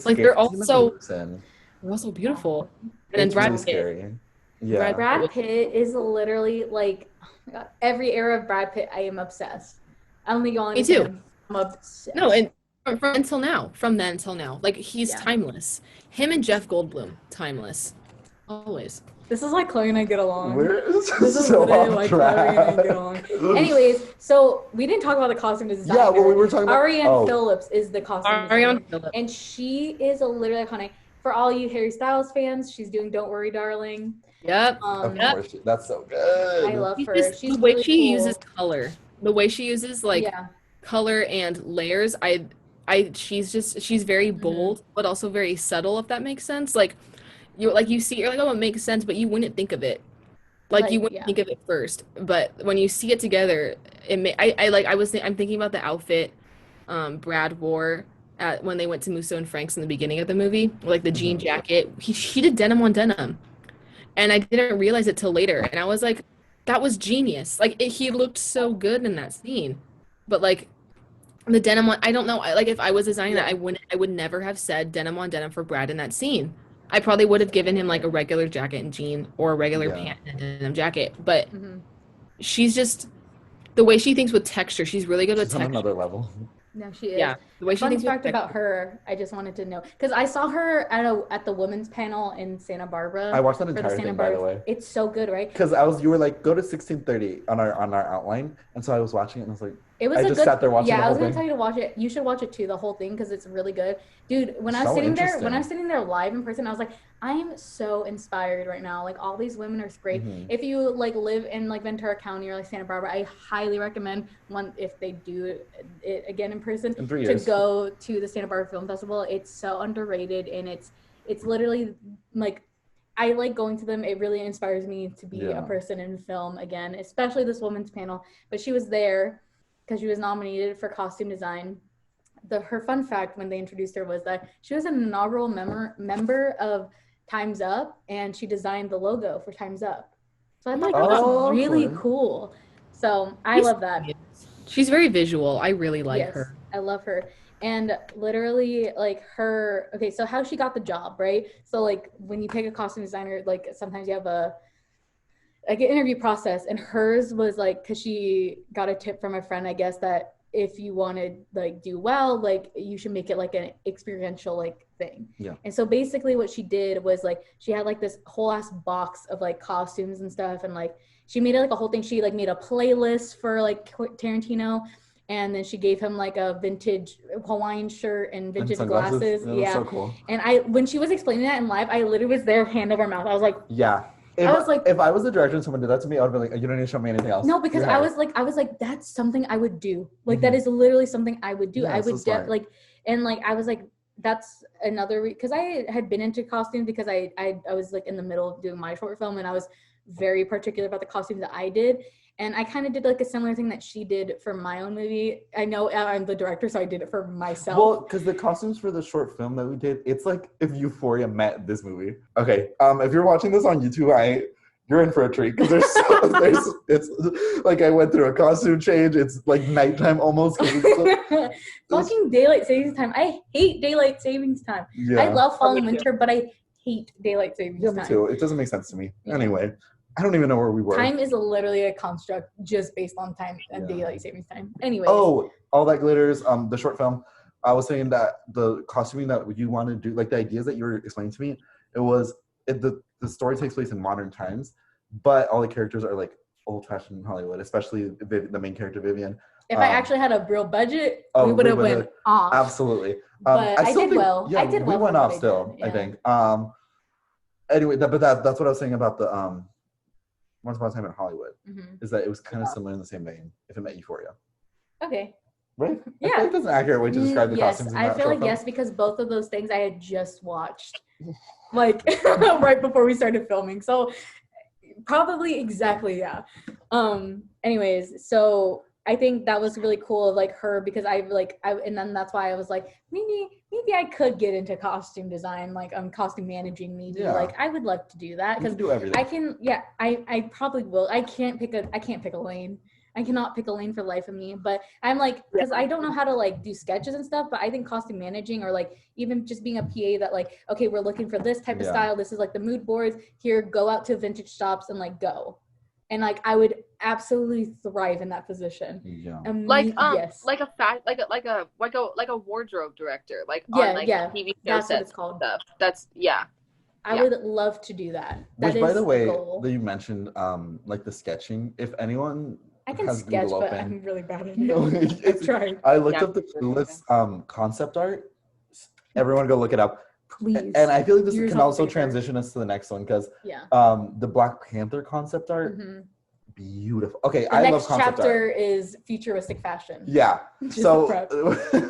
like scary. they're all so Person. they're all so beautiful. And then It's Brad really Pitt. scary. Yeah. Brad Pitt is literally like, oh my God, every era of Brad Pitt, I am obsessed. I only go on Me too. I'm obsessed. No, and from then until now, like he's timeless. Him and Jeff Goldblum, timeless, always. This is why Chloe and I get along. This is so literally off why track. Chloe and I get along. Anyways, so we didn't talk about the costume designer. Yeah, well, we were talking about Ariane Phillips is the costume designer. Phillips. And she is literally iconic. For all you Harry Styles fans, she's doing Don't Worry, Darling. Yep. Of course, that's so good. I love her. She's the way really she cool. uses color, the way she uses color and layers. She's very bold, but also very subtle. If that makes sense. Like you see, you're like, oh, it makes sense, but you wouldn't think of it. Like you wouldn't think of it first, but when you see it together, I'm thinking about the outfit Brad wore when they went to Musso and Frank's in the beginning of the movie, like the jean jacket. He did denim on denim, and I didn't realize it till later, and I was like, that was genius. Like he looked so good in that scene, but like the denim one, I don't know. Like if I was designing that, I would never have said denim on denim for Brad in that scene. I probably would have given him like a regular jacket and jean or a regular pant and denim jacket. But she's just the way she thinks with texture. She's really good with texture. On another level. No, she is. Yeah, the way she Fun thinks fact about her, I just wanted to know because I saw her at the women's panel in Santa Barbara. I watched that entire thing, by the way. It's so good, right? Because you were like, go to 16:30 on our outline, and so I was watching it, and I was like, I just sat there watching. Yeah, I was gonna tell you to watch it. You should watch it too, the whole thing, because it's really good, dude. When I was sitting there live in person, I was like, I am so inspired right now. Like all these women are great. If you like live in like Ventura County or like Santa Barbara, I highly recommend if they do it again in person to go to the Santa Barbara Film Festival. It's so underrated, and it's literally like I like going to them. It really inspires me to be a person in film again, especially this woman's panel. But she was there because she was nominated for costume design. Her fun fact when they introduced her was that she was an inaugural member of Time's Up, and she designed the logo for Time's Up. So I thought that was really cool. So I love that. She's very visual. I really like her. I love her. And literally like her, okay, so how she got the job, right? So like when you pick a costume designer, like sometimes you have an interview process, and hers was like, because she got a tip from a friend, I guess, that if you want to like do well, like you should make it like an experiential like thing. Yeah. And so basically what she did was like she had like this whole ass box of like costumes and stuff, and like she made it like a whole thing. She like made a playlist for like Tarantino, and then she gave him like a vintage Hawaiian shirt and vintage glasses. Yeah. So cool. And when she was explaining that in live, I literally was there hand over mouth. I was like, yeah. If I was a director and someone did that to me, I would be like, you don't need to show me anything else. No, because I was like, that's something I would do. Like that is literally something I would do. Yeah, I would I was like, that's another because I had been into costumes because I was like in the middle of doing my short film, and I was very particular about the costumes that I did. And I kind of did like a similar thing that she did for my own movie. I know I'm the director, so I did it for myself. Well, because the costumes for the short film that we did, it's like if Euphoria met this movie. Okay, if you're watching this on YouTube, you're in for a treat because it's like I went through a costume change. It's like nighttime almost. Fucking daylight savings time. I hate daylight savings time. Yeah. I love fall and winter, but I hate daylight savings time. Yeah, me too. It doesn't make sense to me. Yeah. Anyway. I don't even know where we were. Time is literally a construct just based on time and daylight savings time. Anyway. Oh, All That Glitters, the short film. I was saying that the costuming that you want to do, like the ideas that you were explaining to me, the story takes place in modern times, but all the characters are like old-fashioned Hollywood, especially the main character, Vivian. If I actually had a real budget, we would have went off. Absolutely. But I did well. Yeah, we went off still, I think. Anyway, that's what I was saying about the Once Upon a Time in Hollywood, is that it was kind of similar in the same vein, if it met Euphoria. Okay. Right? Yeah. I feel like that's an accurate way to describe the costumes in that I feel short like film. yes, because both of those things I had just watched, like right before we started filming. So probably exactly, yeah. Anyways, so I think that was really cool of like her because and then that's why I was like, maybe I could get into costume design, like costume managing, maybe. Yeah. Like I would love to do that because do everything. I can, yeah, I probably will. I can't pick a lane. I cannot pick a lane for the life of me, but I'm like, because I don't know how to like do sketches and stuff, but I think costume managing or like even just being a PA that like, okay, we're looking for this type of style. This is like the mood boards here, go out to vintage shops and like go. And like, I would absolutely thrive in that position. Yeah. Yes. Like a wardrobe director, like Yeah, on like yeah. TV show That's what sets it's called. Stuff. That's I would love to do that. Which, that by is the way, a goal. that you mentioned, like the sketching. If anyone I can has sketch, Google but open, I'm really bad at no, it. I've tried. I looked up the Clueless concept art. Everyone go look it up. Please. And I feel like this Yours can on also paper. transition us to the next one because Yeah. The Black Panther concept art, beautiful. Okay, The I next love concept chapter art. is futuristic fashion. Yeah. Just So prep.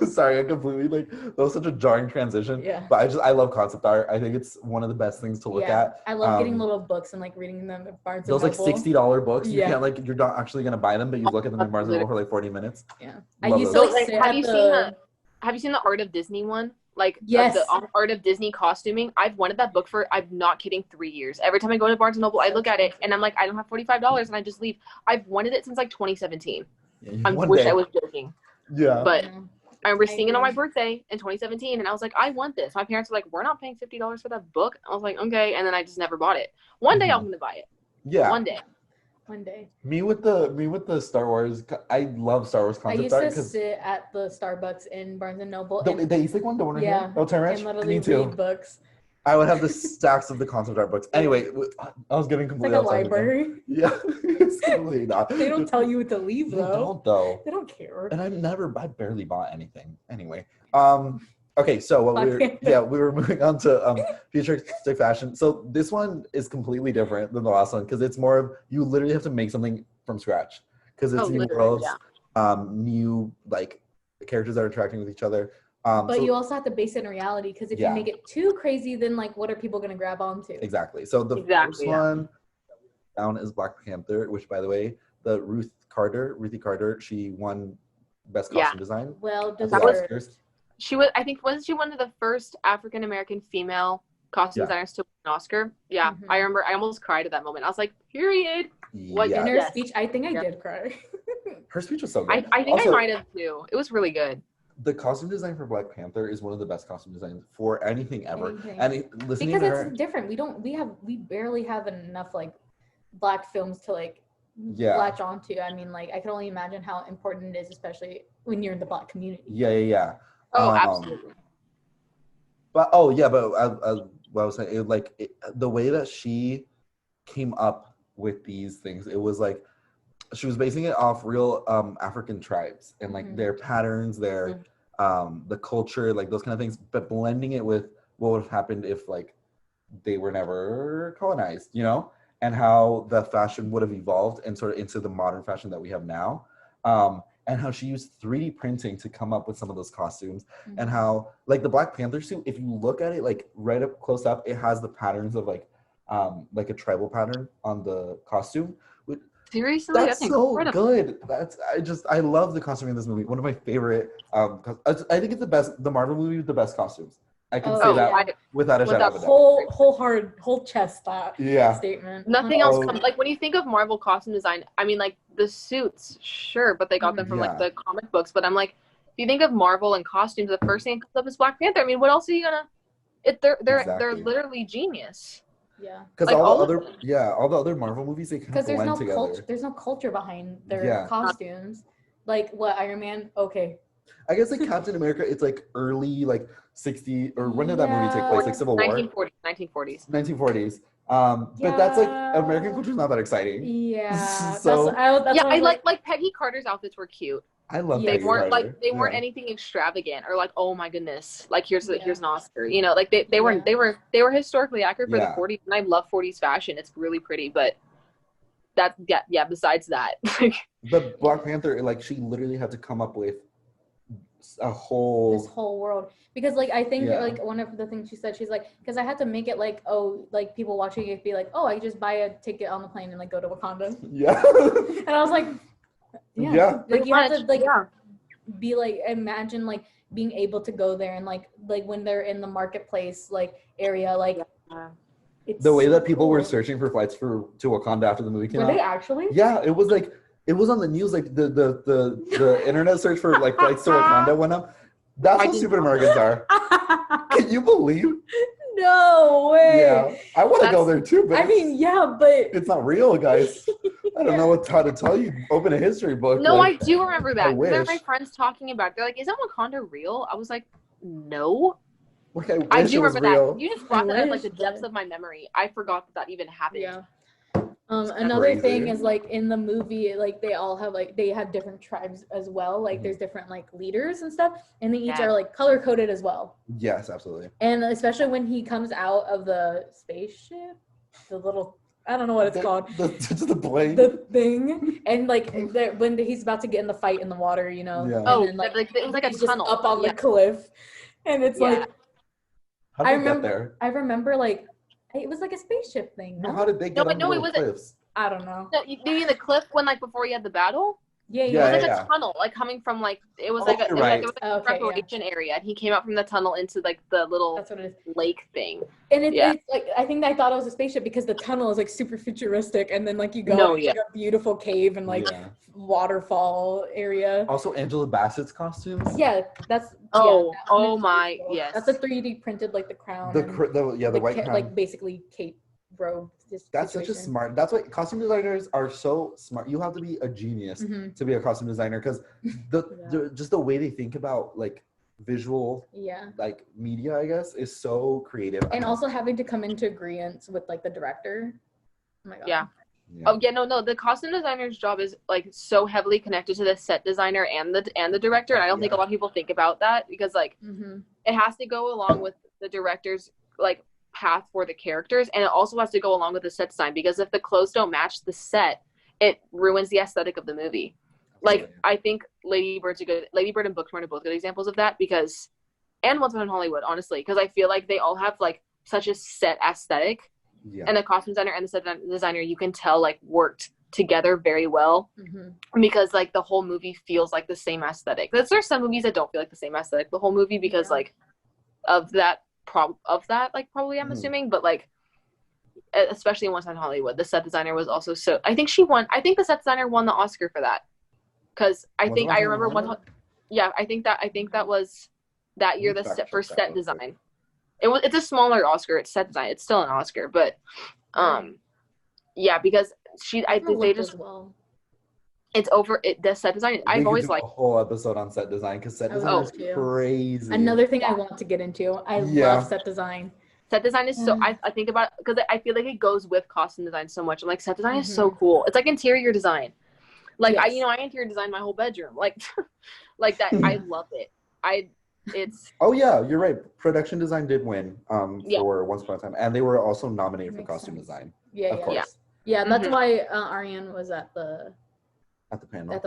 sorry, I completely that was such a jarring transition. Yeah. But I love concept art. I think it's one of the best things to look at. I love getting little books and like reading them at Barnes and Those Noble. like $60 books. You Yeah. can't like you're not actually gonna buy them, but you look at them in Barnes and Noble for like 40 minutes. Yeah. Love I used those. to like sit have at you seen the Art of Disney one? Like yes. The Art of Disney costuming. I've wanted that book for, I'm not kidding, 3 years. Every time I go to Barnes & Noble, I look at it and I'm like, I don't have $45 and I just leave. I've wanted it since like 2017. I wish I was joking. Yeah. But I remember seeing it on my birthday in 2017 and I was like, I want this. My parents were like, we're not paying $50 for that book. I was like, okay. And then I just never bought it. One day I'm going to buy it. Yeah. One day. Me with the Star Wars. I love Star Wars concept art. I used to sit at the Starbucks in Barnes and Noble. The East one, the one yeah, oh, Time Ranch. And literally Me too. read books. I would have the stacks of the concept art books. Anyway, I was getting completely like a library. Yeah, it's completely not. They don't tell you what to leave though. They don't though. They don't care. And I barely bought anything. Anyway, okay, so we were moving on to futuristic fashion. So this one is completely different than the last one because it's more of you literally have to make something from scratch because it's new worlds, new like characters that are interacting with each other. But you also have to base it in reality because if you make it too crazy, then like what are people going to grab onto? Exactly. So the first one down is Black Panther, which by the way, the Ruthie Carter, she won Best Costume Design. Well, she was. I think wasn't she one of the first African American female costume designers to win an Oscar? Yeah, I remember. I almost cried at that moment. I was like, period. What in her speech? I think I did cry. Her speech was so good. I think also, I might have too. It was really good. The costume design for Black Panther is one of the best costume designs for anything ever. And listening because to her, it's different. We barely have enough like Black films to like latch onto. I mean, like I can only imagine how important it is, especially when you're in the Black community. Yeah. Oh, absolutely. But what I was saying, the way that she came up with these things, it was like she was basing it off real African tribes and like their patterns, their the culture, like those kind of things, but blending it with what would have happened if like they were never colonized, you know, and how the fashion would have evolved and sort of into the modern fashion that we have now. And how she used 3D printing to come up with some of those costumes, and how like the Black Panther suit, if you look at it like right up close up, it has the patterns of like a tribal pattern on the costume. Seriously, that's so good. I love the costume in this movie. One of my favorite. I think it's the Marvel movie with the best costumes. I can say that without a shadow of a doubt. Whole chest statement. Nothing else comes. Like when you think of Marvel costume design, I mean, like the suits, sure, but they got them from like the comic books. But I'm like, if you think of Marvel and costumes, the first thing that comes up is Black Panther. I mean, what else are you gonna? They're literally genius. Yeah, because like all the other Marvel movies, they kind of blend together. There's no culture behind their costumes. Like what, Iron Man? Okay. I guess like Captain America, it's like early like 60 or when did that movie take place? Like Civil War? 1940s. 1940s. But that's like American culture's not that exciting. Yeah. So I like Peggy Carter's outfits were cute. I love they weren't anything extravagant or like, oh my goodness, like here's an Oscar, you know, like they were historically accurate for the 40s, and I love 40s fashion. It's really pretty, but besides that, the Black Panther, like she literally had to come up with a whole this whole world. Because like I think like one of the things she said, she's like, because I had to make it like, oh, like people watching it be like, oh, I just buy a ticket on the plane and like go to Wakanda. Yeah. And I was like, yeah. Like you have to like be like, imagine like being able to go there and like when they're in the marketplace like area, like it's the way so that people cool. were searching for flights to Wakanda after the movie came out. Were they actually? Yeah, it was like it was on the news. Like the internet search for like flights to Wakanda went up. That's how stupid Americans are. Can you believe? No way. Yeah, I want to go there too, but I mean, yeah, but it's not real, guys. I don't know how to tell you. Open a history book. No, like, I do remember that. I wish. My friends talking about it. They're like, "Isn't Wakanda real?" I was like, "No." Like, I do remember real. that. You just brought that up like the depths of my memory. I forgot that even happened. Yeah. Another thing is like in the movie, like they all have like they have different tribes as well. Like there's different like leaders and stuff, and they each are like color coded as well. Yes, absolutely. And especially when he comes out of the spaceship, the little I don't know what it's called, the plane, the thing, and like when he's about to get in the fight in the water, you know. Yeah. Oh, and then, like it was like a tunnel just up on the cliff, and it's like how did they get there? I remember like. It was like a spaceship thing. No, how did they get on the cliffs? I don't know. No, you mean the cliff when like before you had the battle? Yeah. It was like a tunnel, like coming from like it was like a preparation area, and he came out from the tunnel into like the little lake thing. And it's like I think I thought it was a spaceship because the tunnel is like super futuristic, and then like you go into like a beautiful cave and like waterfall area. Also, Angela Bassett's costumes. Yeah, that's my yes. That's a 3D printed like the crown. The white crown. Like basically cape robe. That's such a smart. That's why costume designers are so smart. You have to be a genius to be a costume designer because just the way they think about like visual like media, I guess, is so creative. And also having to come into agreement with like the director. Oh my god. Yeah. Oh yeah, no. The costume designer's job is like so heavily connected to the set designer and the director, and I don't think a lot of people think about that because like it has to go along with the director's like path for the characters, and it also has to go along with the set design because if the clothes don't match the set, it ruins the aesthetic of the movie. Like I think Lady Bird and Booksmart are both good examples of that because, and Once Upon in Hollywood, honestly, because I feel like they all have like such a set aesthetic. Yeah. And the costume designer and the set designer, you can tell, like, worked together very well because, like, the whole movie feels like the same aesthetic. There's some movies that don't feel like the same aesthetic the whole movie because, like, of that, like, probably I'm assuming. But, like, especially in Once Upon in Hollywood, the set designer was also so... I think the set designer won the Oscar for that. Because I remember one... Yeah, I think that was that year for set design. It's a smaller Oscar. It's set design. It's still an Oscar, but because they just it's over. The set design. I've always liked a whole episode on set design because set design is crazy. Another thing I want to get into. I love set design. Set design is so. I think about it because I feel like it goes with costume design so much. I'm like set design is so cool. It's like interior design. Like I interior design my whole bedroom. Like that. I love it. You're right. Production design did win for Once Upon a Time, and they were also nominated for costume design. Of course. Yeah, that's why Ariane was at the panel.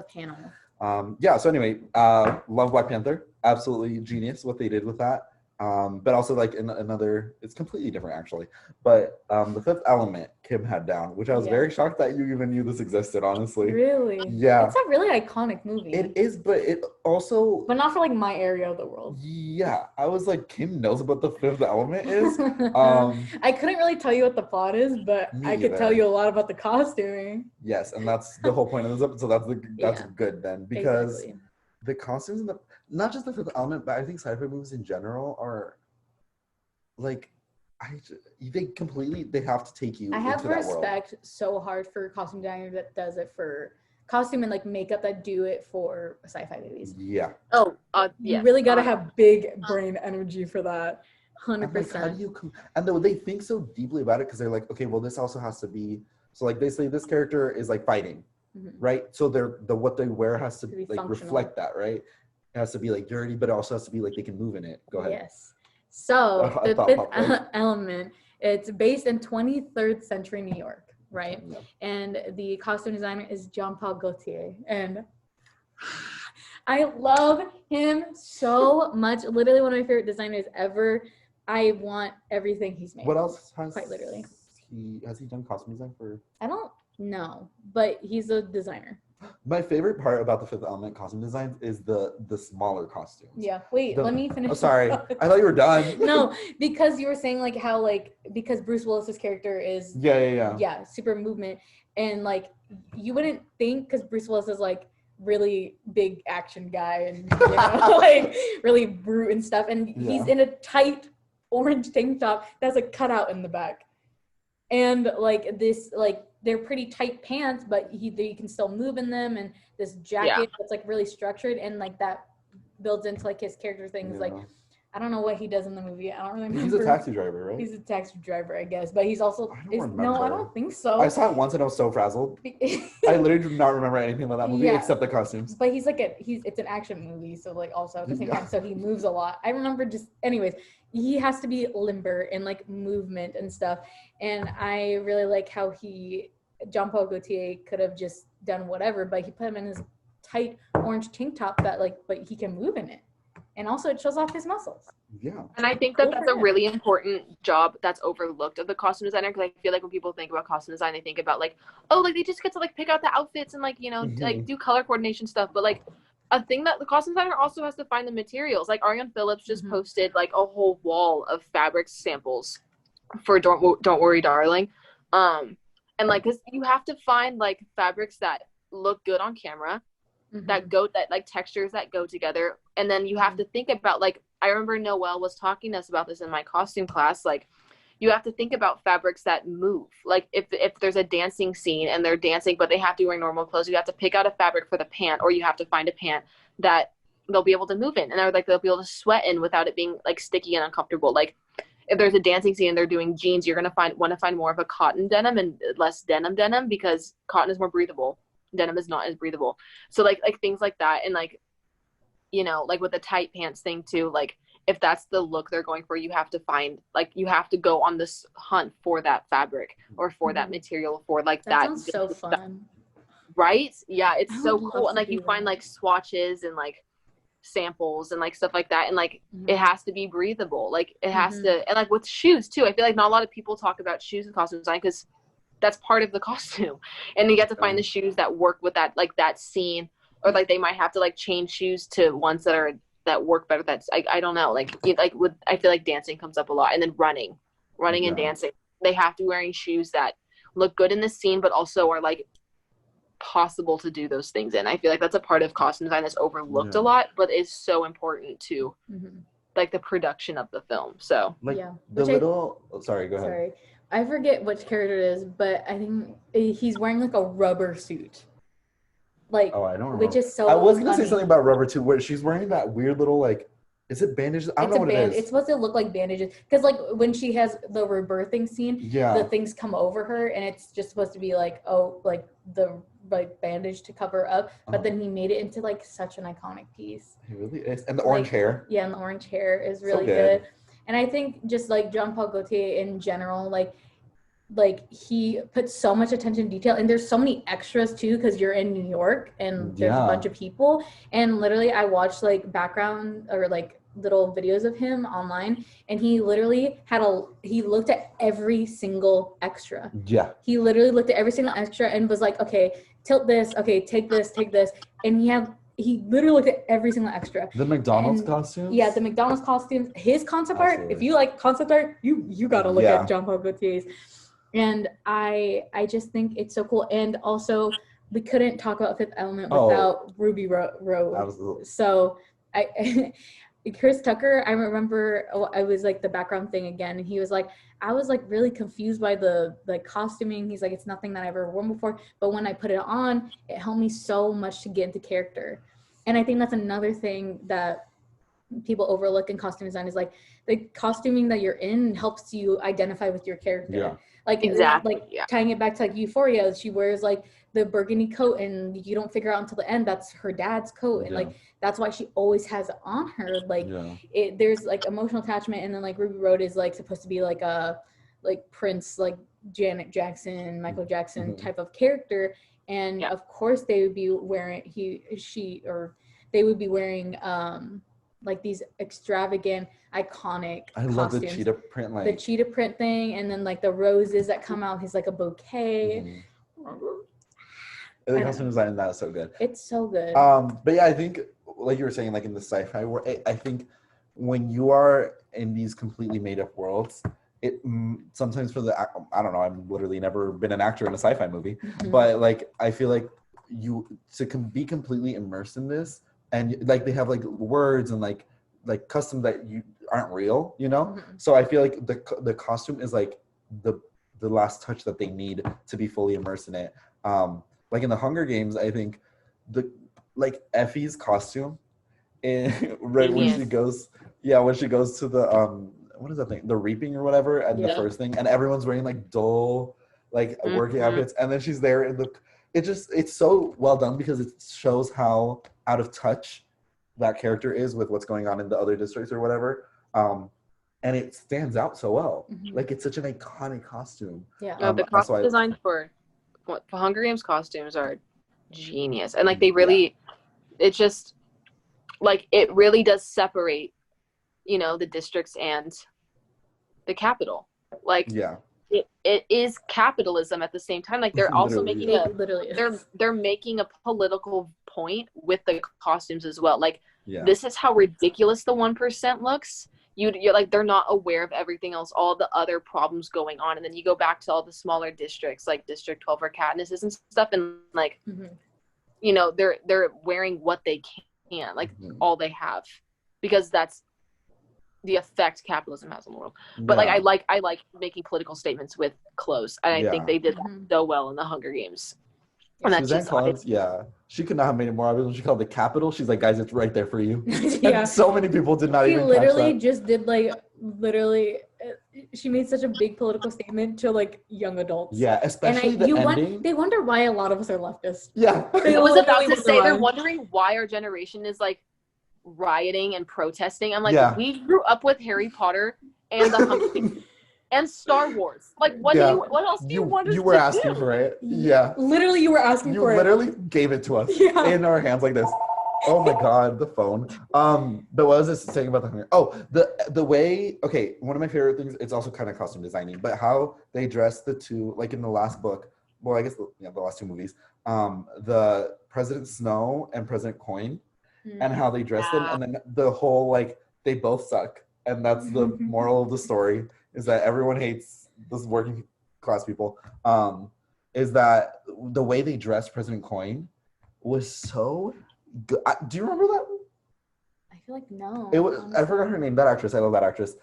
So anyway, love Black Panther. Absolutely genius what they did with that. But also like in another, it's completely different actually. But The Fifth Element, Kim had down, which I was very shocked that you even knew this existed, honestly. Really? Yeah. It's a really iconic movie. It is, but it also... But not for like my area of the world. Yeah. I was like, Kim knows what The Fifth Element is? I couldn't really tell you what the plot is, but I could tell you a lot about the costuming. Yes, and that's the whole point of this episode. That's good then, because the costumes in not just The Fifth Element, but I think sci-fi movies in general are like, they have to take you. I have into that respect so hard for costume designer that does it for costume and like makeup that do it for sci-fi movies. Yeah. You really got to have big brain energy for that. 100%. Like, how do you and they think so deeply about it because they're like, okay, well, this also has to be. So like they say this character is like fighting, right? So what they wear has to like functional. Reflect that, right? It has to be like dirty, but it also has to be like they can move in it. Go ahead. Yes. So The Fifth Element, it's based in 23rd century New York, right? Yeah. And the costume designer is Jean-Paul Gaultier. And I love him so much. Literally one of my favorite designers ever. I want everything he's made. What else has quite literally he done costume design for? I don't know, but he's a designer. My favorite part about the Fifth Element costume designs is the smaller costumes. Yeah. Wait, let me finish. Oh, sorry. I thought you were done. No, because you were saying like how like because Bruce Willis's character is yeah super movement, and like you wouldn't think because Bruce Willis is like really big action guy and you know, like really brute and stuff, and he's in a tight orange tank top that's a cutout in the back, and like this like they're pretty tight pants, but you can still move in them, and this jacket that's like really structured, and like that builds into like his character things. Like I don't know what he does in the movie. I don't really remember. He's a taxi driver, right? He's a taxi driver, I guess, but he's also I don't think so. I saw it once and I was so frazzled. I literally do not remember anything about that movie except the costumes. But he's it's an action movie, so like also at the same time, so he moves a lot. I remember anyways, he has to be limber and like movement and stuff, and I really like how Jean-Paul Gaultier could have just done whatever, but he put him in his tight orange tank top that like, but he can move in it. And also it shows off his muscles. Yeah. And I think that's a really important job that's overlooked of the costume designer, because I feel like when people think about costume design, they think about like, oh, like they just get to like pick out the outfits and like, you know, like do color coordination stuff. But like a thing that the costume designer also has to find the materials. Like Ariane Phillips just posted like a whole wall of fabric samples for Don't Worry Darling. And like, 'cause you have to find like fabrics that look good on camera, that like textures that go together. And then you have to think about like, I remember Noelle was talking to us about this in my costume class. Like you have to think about fabrics that move. Like if there's a dancing scene and they're dancing, but they have to wear normal clothes, you have to pick out a fabric for the pant, or you have to find a pant that they'll be able to move in. And they're like, they'll be able to sweat in without it being like sticky and uncomfortable. Like if there's a dancing scene and they're doing jeans, you're going to want to find more of a cotton denim and less denim, because cotton is more breathable. Denim is not as breathable. So like things like that. And like, you know, like with the tight pants thing too, like if that's the look they're going for, you have to find, like, you have to go on this hunt for that fabric or for that material, for like that. Sounds so fun. Right? Yeah, it's so cool. And like you find like swatches and like samples and like stuff like that, and like it has to be breathable, like it has to. And like with shoes too, I feel like not a lot of people talk about shoes in costume design because that's part of the costume, and you get to find the shoes that work with that, like that scene, or like they might have to like change shoes to ones that work better. That's I don't know, like with, I feel like dancing comes up a lot, and then running and dancing, they have to be wearing shoes that look good in the scene but also are like possible to do those things in. I feel like that's a part of costume design that's overlooked a lot, but is so important to like the production of the film. So like the little sorry, go ahead. Sorry, I forget which character it is, but I think he's wearing like a rubber suit. Like, oh, I don't remember. Which is so I was gonna funny. say something about rubber too, where she's wearing that weird little like, is it bandages? I don't know what it is. It's supposed to look like bandages, because like when she has the rebirthing scene, the things come over her, and it's just supposed to be like, oh, like the like bandage to cover up, but then he made it into like such an iconic piece. He really is. And the orange hair. Yeah, and the orange hair is really so good. And I think just like Jean-Paul Gaultier in general, like he puts so much attention to detail, and there's so many extras too, because you're in New York and there's a bunch of people, and literally I watched like background or like little videos of him online, and he literally he looked at every single extra. He literally looked at every single extra and was like, okay, tilt this, okay, take this, and he literally looked at every single extra. The McDonald's costumes? Yeah, the McDonald's costumes. His concept art, if you like concept art, you gotta look at Jean-Paul Gaultier's. And I just think it's so cool. And also, we couldn't talk about Fifth Element without Ruby Road. Absolutely. So Chris Tucker, I remember I was like the background thing again, and he was like, I was like really confused by the costuming. He's like, it's nothing that I've ever worn before, but when I put it on, it helped me so much to get into character. And I think that's another thing that people overlook in costume design, is like the costuming that you're in helps you identify with your character. Like exactly, tying it back to like Euphoria, she wears like the burgundy coat, and you don't figure out until the end that's her dad's coat, and like that's why she always has it on her. Like there's like emotional attachment, and then like Ruby Road is like supposed to be like a like Prince, like Janet Jackson, Michael Jackson type of character, and of course they would be wearing she or they would be wearing like these extravagant, iconic I love costumes. the cheetah print, the cheetah print thing, and then like the roses that come out. He's like a bouquet. The costume design in that is so good. It's so good. But yeah, I think like you were saying, like in the sci-fi world, I think when you are in these completely made-up worlds, it sometimes for the I don't know, I've literally never been an actor in a sci-fi movie, but like I feel like you be completely immersed in this, and like they have like words and like custom that you aren't real, you know. So I feel like the costume is like the last touch that they need to be fully immersed in it. Like in the Hunger Games, I think like Effie's costume, right when she goes to the what is that thing? The reaping or whatever, and the first thing, and everyone's wearing like dull, like working outfits, and then she's there in the. It's so well done because it shows how out of touch that character is with what's going on in the other districts or whatever. And it stands out so well. Like it's such an iconic costume. Yeah. The costume design for Hunger Games costumes are genius, and like they really, it just like it really does separate, you know, the districts and the capital. Like it is capitalism at the same time. Like they're also making they're making a political point with the costumes as well. Like this is how ridiculous the 1% looks. You're like, they're not aware of everything else, all the other problems going on, and then you go back to all the smaller districts like District 12 or Katniss and stuff, and like you know, they're wearing what they can, like all they have, because that's the effect capitalism has on the world. But like I like making political statements with clothes, and I think they did that so well in the Hunger Games. And Suzanne Collins, she could not have made it more obvious when she called the Capitol. She's like, guys, it's right there for you. And so many people did not even catch that. She literally just did she made such a big political statement to like young adults. Yeah, especially the ending. They wonder why a lot of us are leftists. Yeah. I was about to say, they're wondering why our generation is like rioting and protesting. I'm like, we grew up with Harry Potter and the Hunger Games. And Star Wars. Like, what else do you want us to do? You were asking for it. Yeah. Literally, you were asking for it. You literally gave it to us in our hands like this. Oh my God, the phone. But what was I saying about the Hunger? Oh, the way, okay, one of my favorite things, it's also kind of costume designing, but how they dress the two, like in the last book, well, I guess the last two movies, the President Snow and President Coin, and how they dress them, and then the whole, like, they both suck. And that's the moral of the story, is that everyone hates those working class people. Is that the way they dressed President Coin was so good. Do you remember that? I feel like no. I forgot her name. That actress. I love that actress.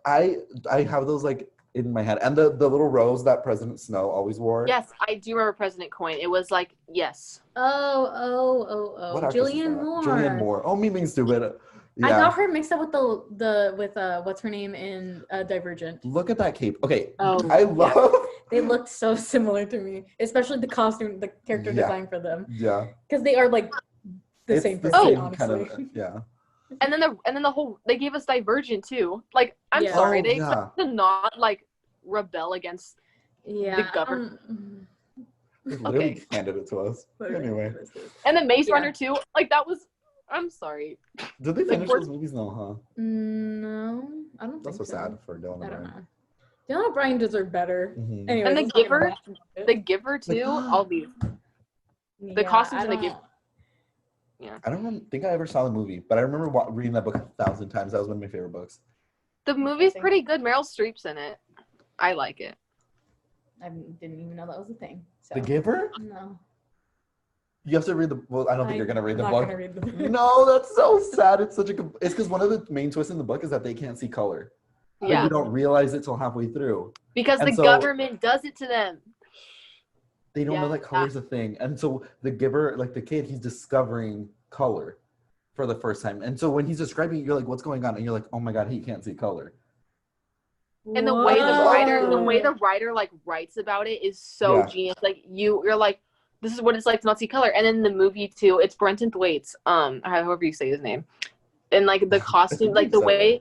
I have those like in my head. And the little rose that President Snow always wore. Yes, I do remember President Coin. It was like, yes. Oh. Julianne Moore. Julianne Moore. Oh, me being stupid. Yeah. I got her mixed up with with what's her name in Divergent. Look at that cape. Okay. I love. They looked so similar to me, especially the costume, the character design for them. Yeah. Because they are like the same person, honestly. Kind of, yeah. And then the whole, they gave us Divergent too. Like, I'm sorry, they to not like rebel against the government. They literally handed it to us. Anyway. And then Maze Runner 2, like that was. I'm sorry. Did they finish those movies? No, huh? No, I don't think so. That's so sad for Dylan O'Brien. I don't know. Dylan O'Brien deserved better. Anyway, and The Giver too. All these. The costumes in The Giver. Yeah. I don't think I ever saw the movie, but I remember reading that book 1,000 times. That was one of my favorite books. The movie's pretty good. Meryl Streep's in it. I like it. I didn't even know that was a thing. So. The Giver? No. You have to read well, I don't think you're going to read the book. Read the book. No, that's so sad. It's because one of the main twists in the book is that they can't see color. Yeah. You don't realize it till halfway through. Because the government does it to them. They don't know that color's a thing. And so the Giver, like the kid, he's discovering color for the first time. And so when he's describing it, you're like, what's going on? And you're like, oh my God, he can't see color. And the way the writer like writes about it is so genius. Like you're like, this is what it's like to not see color. And in the movie too, it's Brenton Thwaites, however you say his name, and like the costume, like the way.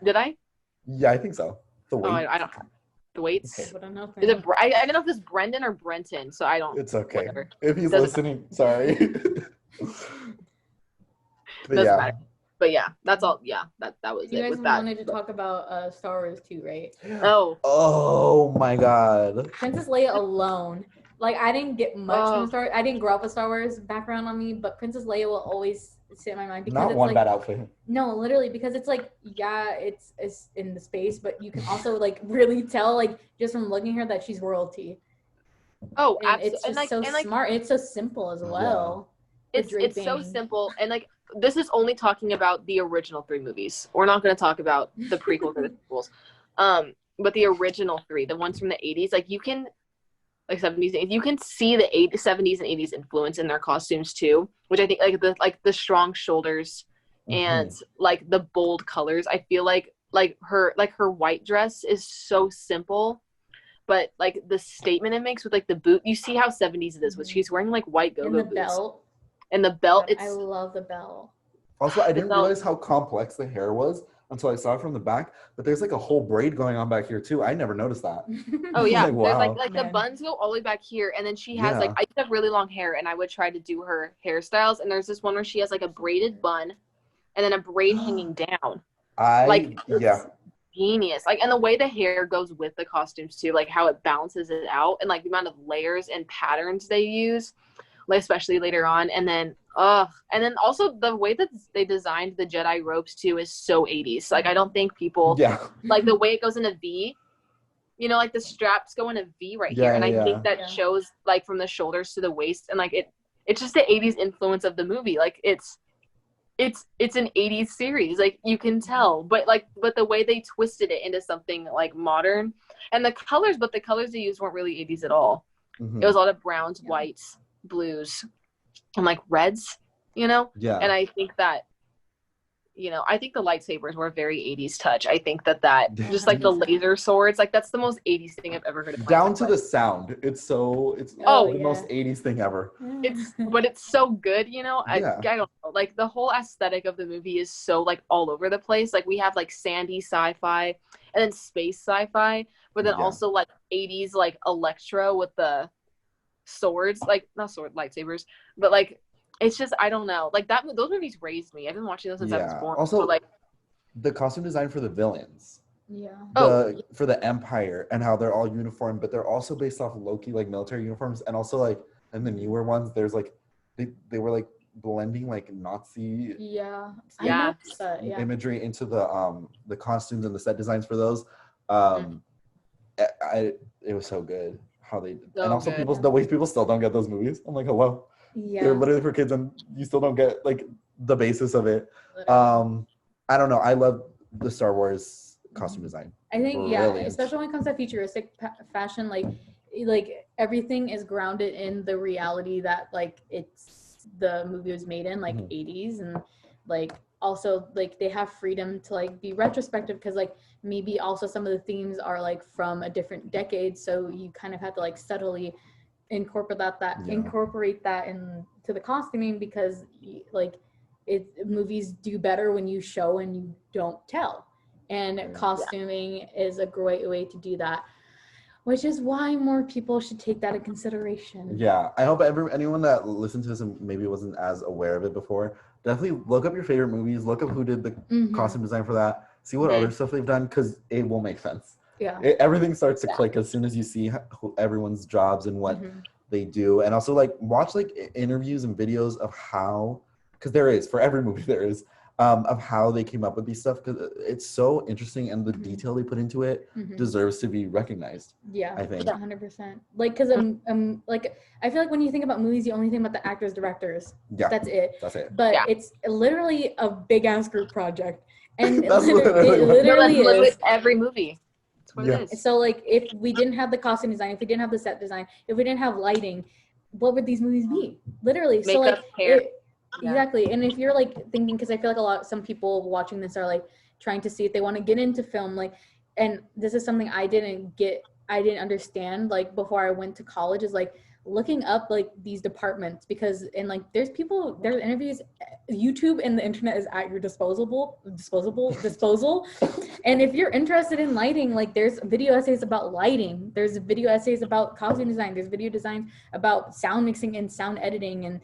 Did I? Yeah, I think so. I don't. Thwaites. Okay. Is it? I don't know if it's Brendan or Brenton, so I don't. It's okay. Whatever. If he's listening, sorry. But doesn't yeah. matter. But yeah, that's all. Yeah, that was You it guys with that. wanted to talk about Star Wars too, right? Oh my god. Princess Leia alone. Like, I didn't get much from Star Wars. I didn't grow up with Star Wars background on me, but Princess Leia will always sit in my mind because Not it's one like, bad outfit. no, literally, because it's like, yeah, it's in the space, but you can also like really tell, like, just from looking at her, that she's royalty. Oh, And absolutely. it's just so smart. It's so simple as well. It's so simple, and like this is only talking about the original 3 movies. We're not going to talk about the prequels or the sequels. But the original 3, the ones from the 80s, like you can, like 70s, you can see the 70s and 80s influence in their costumes too, which I think like the strong shoulders and like the bold colors. I feel like her white dress is so simple, but like the statement it makes with like the boot, you see how 70s it is, with she's wearing like white go-go boots. Belt. And the belt, I love the belt. Also, I didn't realize how complex the hair was until I saw it from the back. But there's like a whole braid going on back here too. I never noticed that. Oh yeah, like, wow. There's the buns go all the way back here, and then she has like, I used to have really long hair, and I would try to do her hairstyles. And there's this one where she has like a braided bun, and then a braid hanging down. Genius. Like, and the way the hair goes with the costumes too, like how it balances it out, and like the amount of layers and patterns they use, like especially later on. And then also the way that they designed the Jedi robes too is so 80s. Like, I don't think people like the way it goes in a V, you know, like the straps go in a V right here, and I think that shows like from the shoulders to the waist, and like it's just the 80s influence of the movie. Like it's an 80s series, like you can tell, but the way they twisted it into something like modern, and the colors they used weren't really 80s at all. It was a lot of browns, whites, blues, and like reds, you know. And I think that, you know, I think the lightsabers were a very 80s touch. I think that just like the laser swords, like that's the most 80s thing I've ever heard of. Down to the sound. It's the most 80s thing ever. But it's so good, you know. I don't know. Like the whole aesthetic of the movie is so like all over the place. Like we have like sandy sci-fi and then space sci-fi, but then also like 80s like electro with the swords, like not lightsabers, but like it's just, I don't know, like those movies raised me. I've been watching those since I was born. Also, so, like the costume design for the villains, for the Empire, and how they're all uniform, but they're also based off Loki, like military uniforms, and also like in the newer ones, there's like they were like blending like Nazi imagery into the costumes and the set designs for those. It was so good how they did. And also the way people still don't get those movies. I'm like, hello. They're literally for kids, and you still don't get like the basis of it. I don't know. I love the Star Wars costume design. I think especially when it comes to futuristic fashion, like everything is grounded in the reality that like it's the movie was made in, like 80s, and like also like they have freedom to like be retrospective, because like maybe also some of the themes are like from a different decade, so you kind of have to like subtly incorporate that into the costuming, because like movies do better when you show and you don't tell, and costuming is a great way to do that, which is why more people should take that into consideration. I hope anyone that listened to this and maybe wasn't as aware of it before, definitely look up your favorite movies, look up who did the costume design for that, see what other stuff they've done, because it will make sense. Everything starts to click as soon as you see everyone's jobs and what they do. And also like watch like interviews and videos of how, because there is, for every movie there is, of how they came up with these stuff, because it's so interesting, and the detail they put into it deserves to be recognized. I think 100%. Like, because like I feel like when you think about movies, you only think about the actors, directors. That's it. But it's literally a big ass group project, and that's it literally is every movie. That's what it is. So like, if we didn't have the costume design, if we didn't have the set design, if we didn't have lighting, what would these movies be? Literally. Makeup, so like hair. Exactly. And if you're like thinking, because I feel like some people watching this are like trying to see if they want to get into film, like, and this is something I didn't understand like before I went to college, is like looking up like these departments, because and like there's interviews, YouTube and the internet is at your disposal. And if you're interested in lighting, like there's video essays about lighting, there's video essays about costume design, there's video design about sound mixing and sound editing, and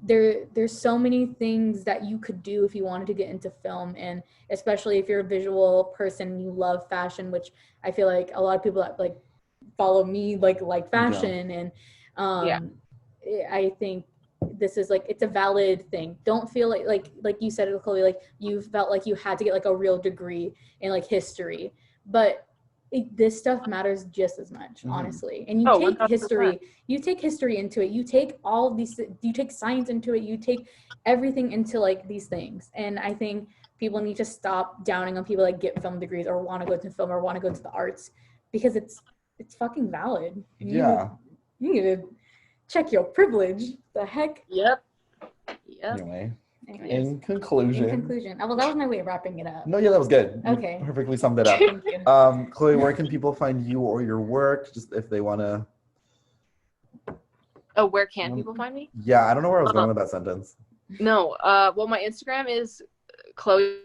there's so many things that you could do if you wanted to get into film, and especially if you're a visual person and you love fashion, which I feel like a lot of people that like follow me like fashion. And I think this is like, it's a valid thing. Don't feel like you said it, Chloe, like you felt like you had to get like a real degree in like history, but this stuff matters just as much, honestly. And you take 100%. You take history into it. You take all of these, you take science into it. You take everything into like these things. And I think people need to stop downing on people that get film degrees or want to go to film or want to go to the arts, because it's fucking valid. You need to check your privilege. The heck? Yep. Anyways. In conclusion. Oh, well, that was my way of wrapping it up. No, yeah, that was good. Okay. You perfectly summed it up. Thank you. Chloe, where can people find you or your work, just if they want to? Oh, where can people find me? Yeah, I don't know where I was going with that sentence. No, well, my Instagram is Chloe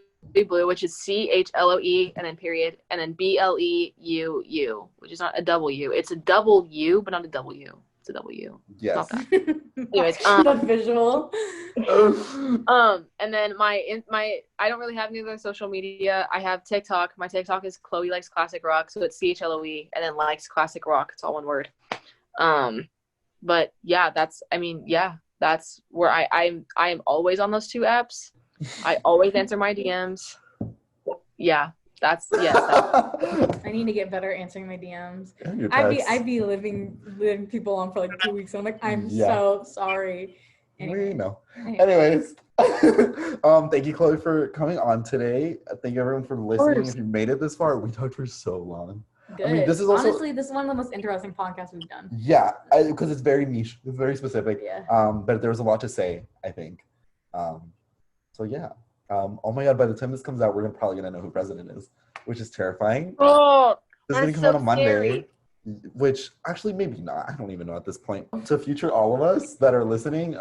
Bleu, which is CHLOE and then period, and then BLEUU, which is not a W. It's a double U, but not a W. It's a W. Yes. Anyways, the visual. And then my I don't really have any other social media. I have TikTok. My TikTok is Chloe Likes Classic Rock, so it's CHLOE and then Likes Classic Rock. It's all one word. But yeah, that's where I am always on those two apps. I always answer my DMs. Yeah. I need to get better answering my DMs. I'd be living people on for like 2 weeks. I'm like, I'm so sorry. Anyway. We know. Anyways, thank you, Chloe, for coming on today. Thank you, everyone, for listening. If you made it this far, we talked for so long. Good. I mean, this is honestly one of the most interesting podcasts we've done. Yeah, because it's very niche. It's very specific. Yeah. But there was a lot to say, I think. So yeah. Oh my God! By the time this comes out, we're probably gonna know who president is, which is terrifying. Oh, this is gonna come out on Monday, which actually maybe not. I don't even know at this point. To future all of us that are listening,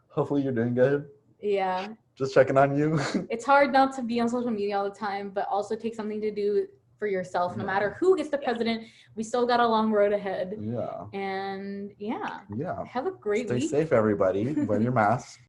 hopefully you're doing good. Yeah. Just checking on you. It's hard not to be on social media all the time, but also take something to do for yourself. No matter who gets the president, we still got a long road ahead. Yeah. And yeah. Yeah. Have a great week. Stay safe, everybody. Wear your mask.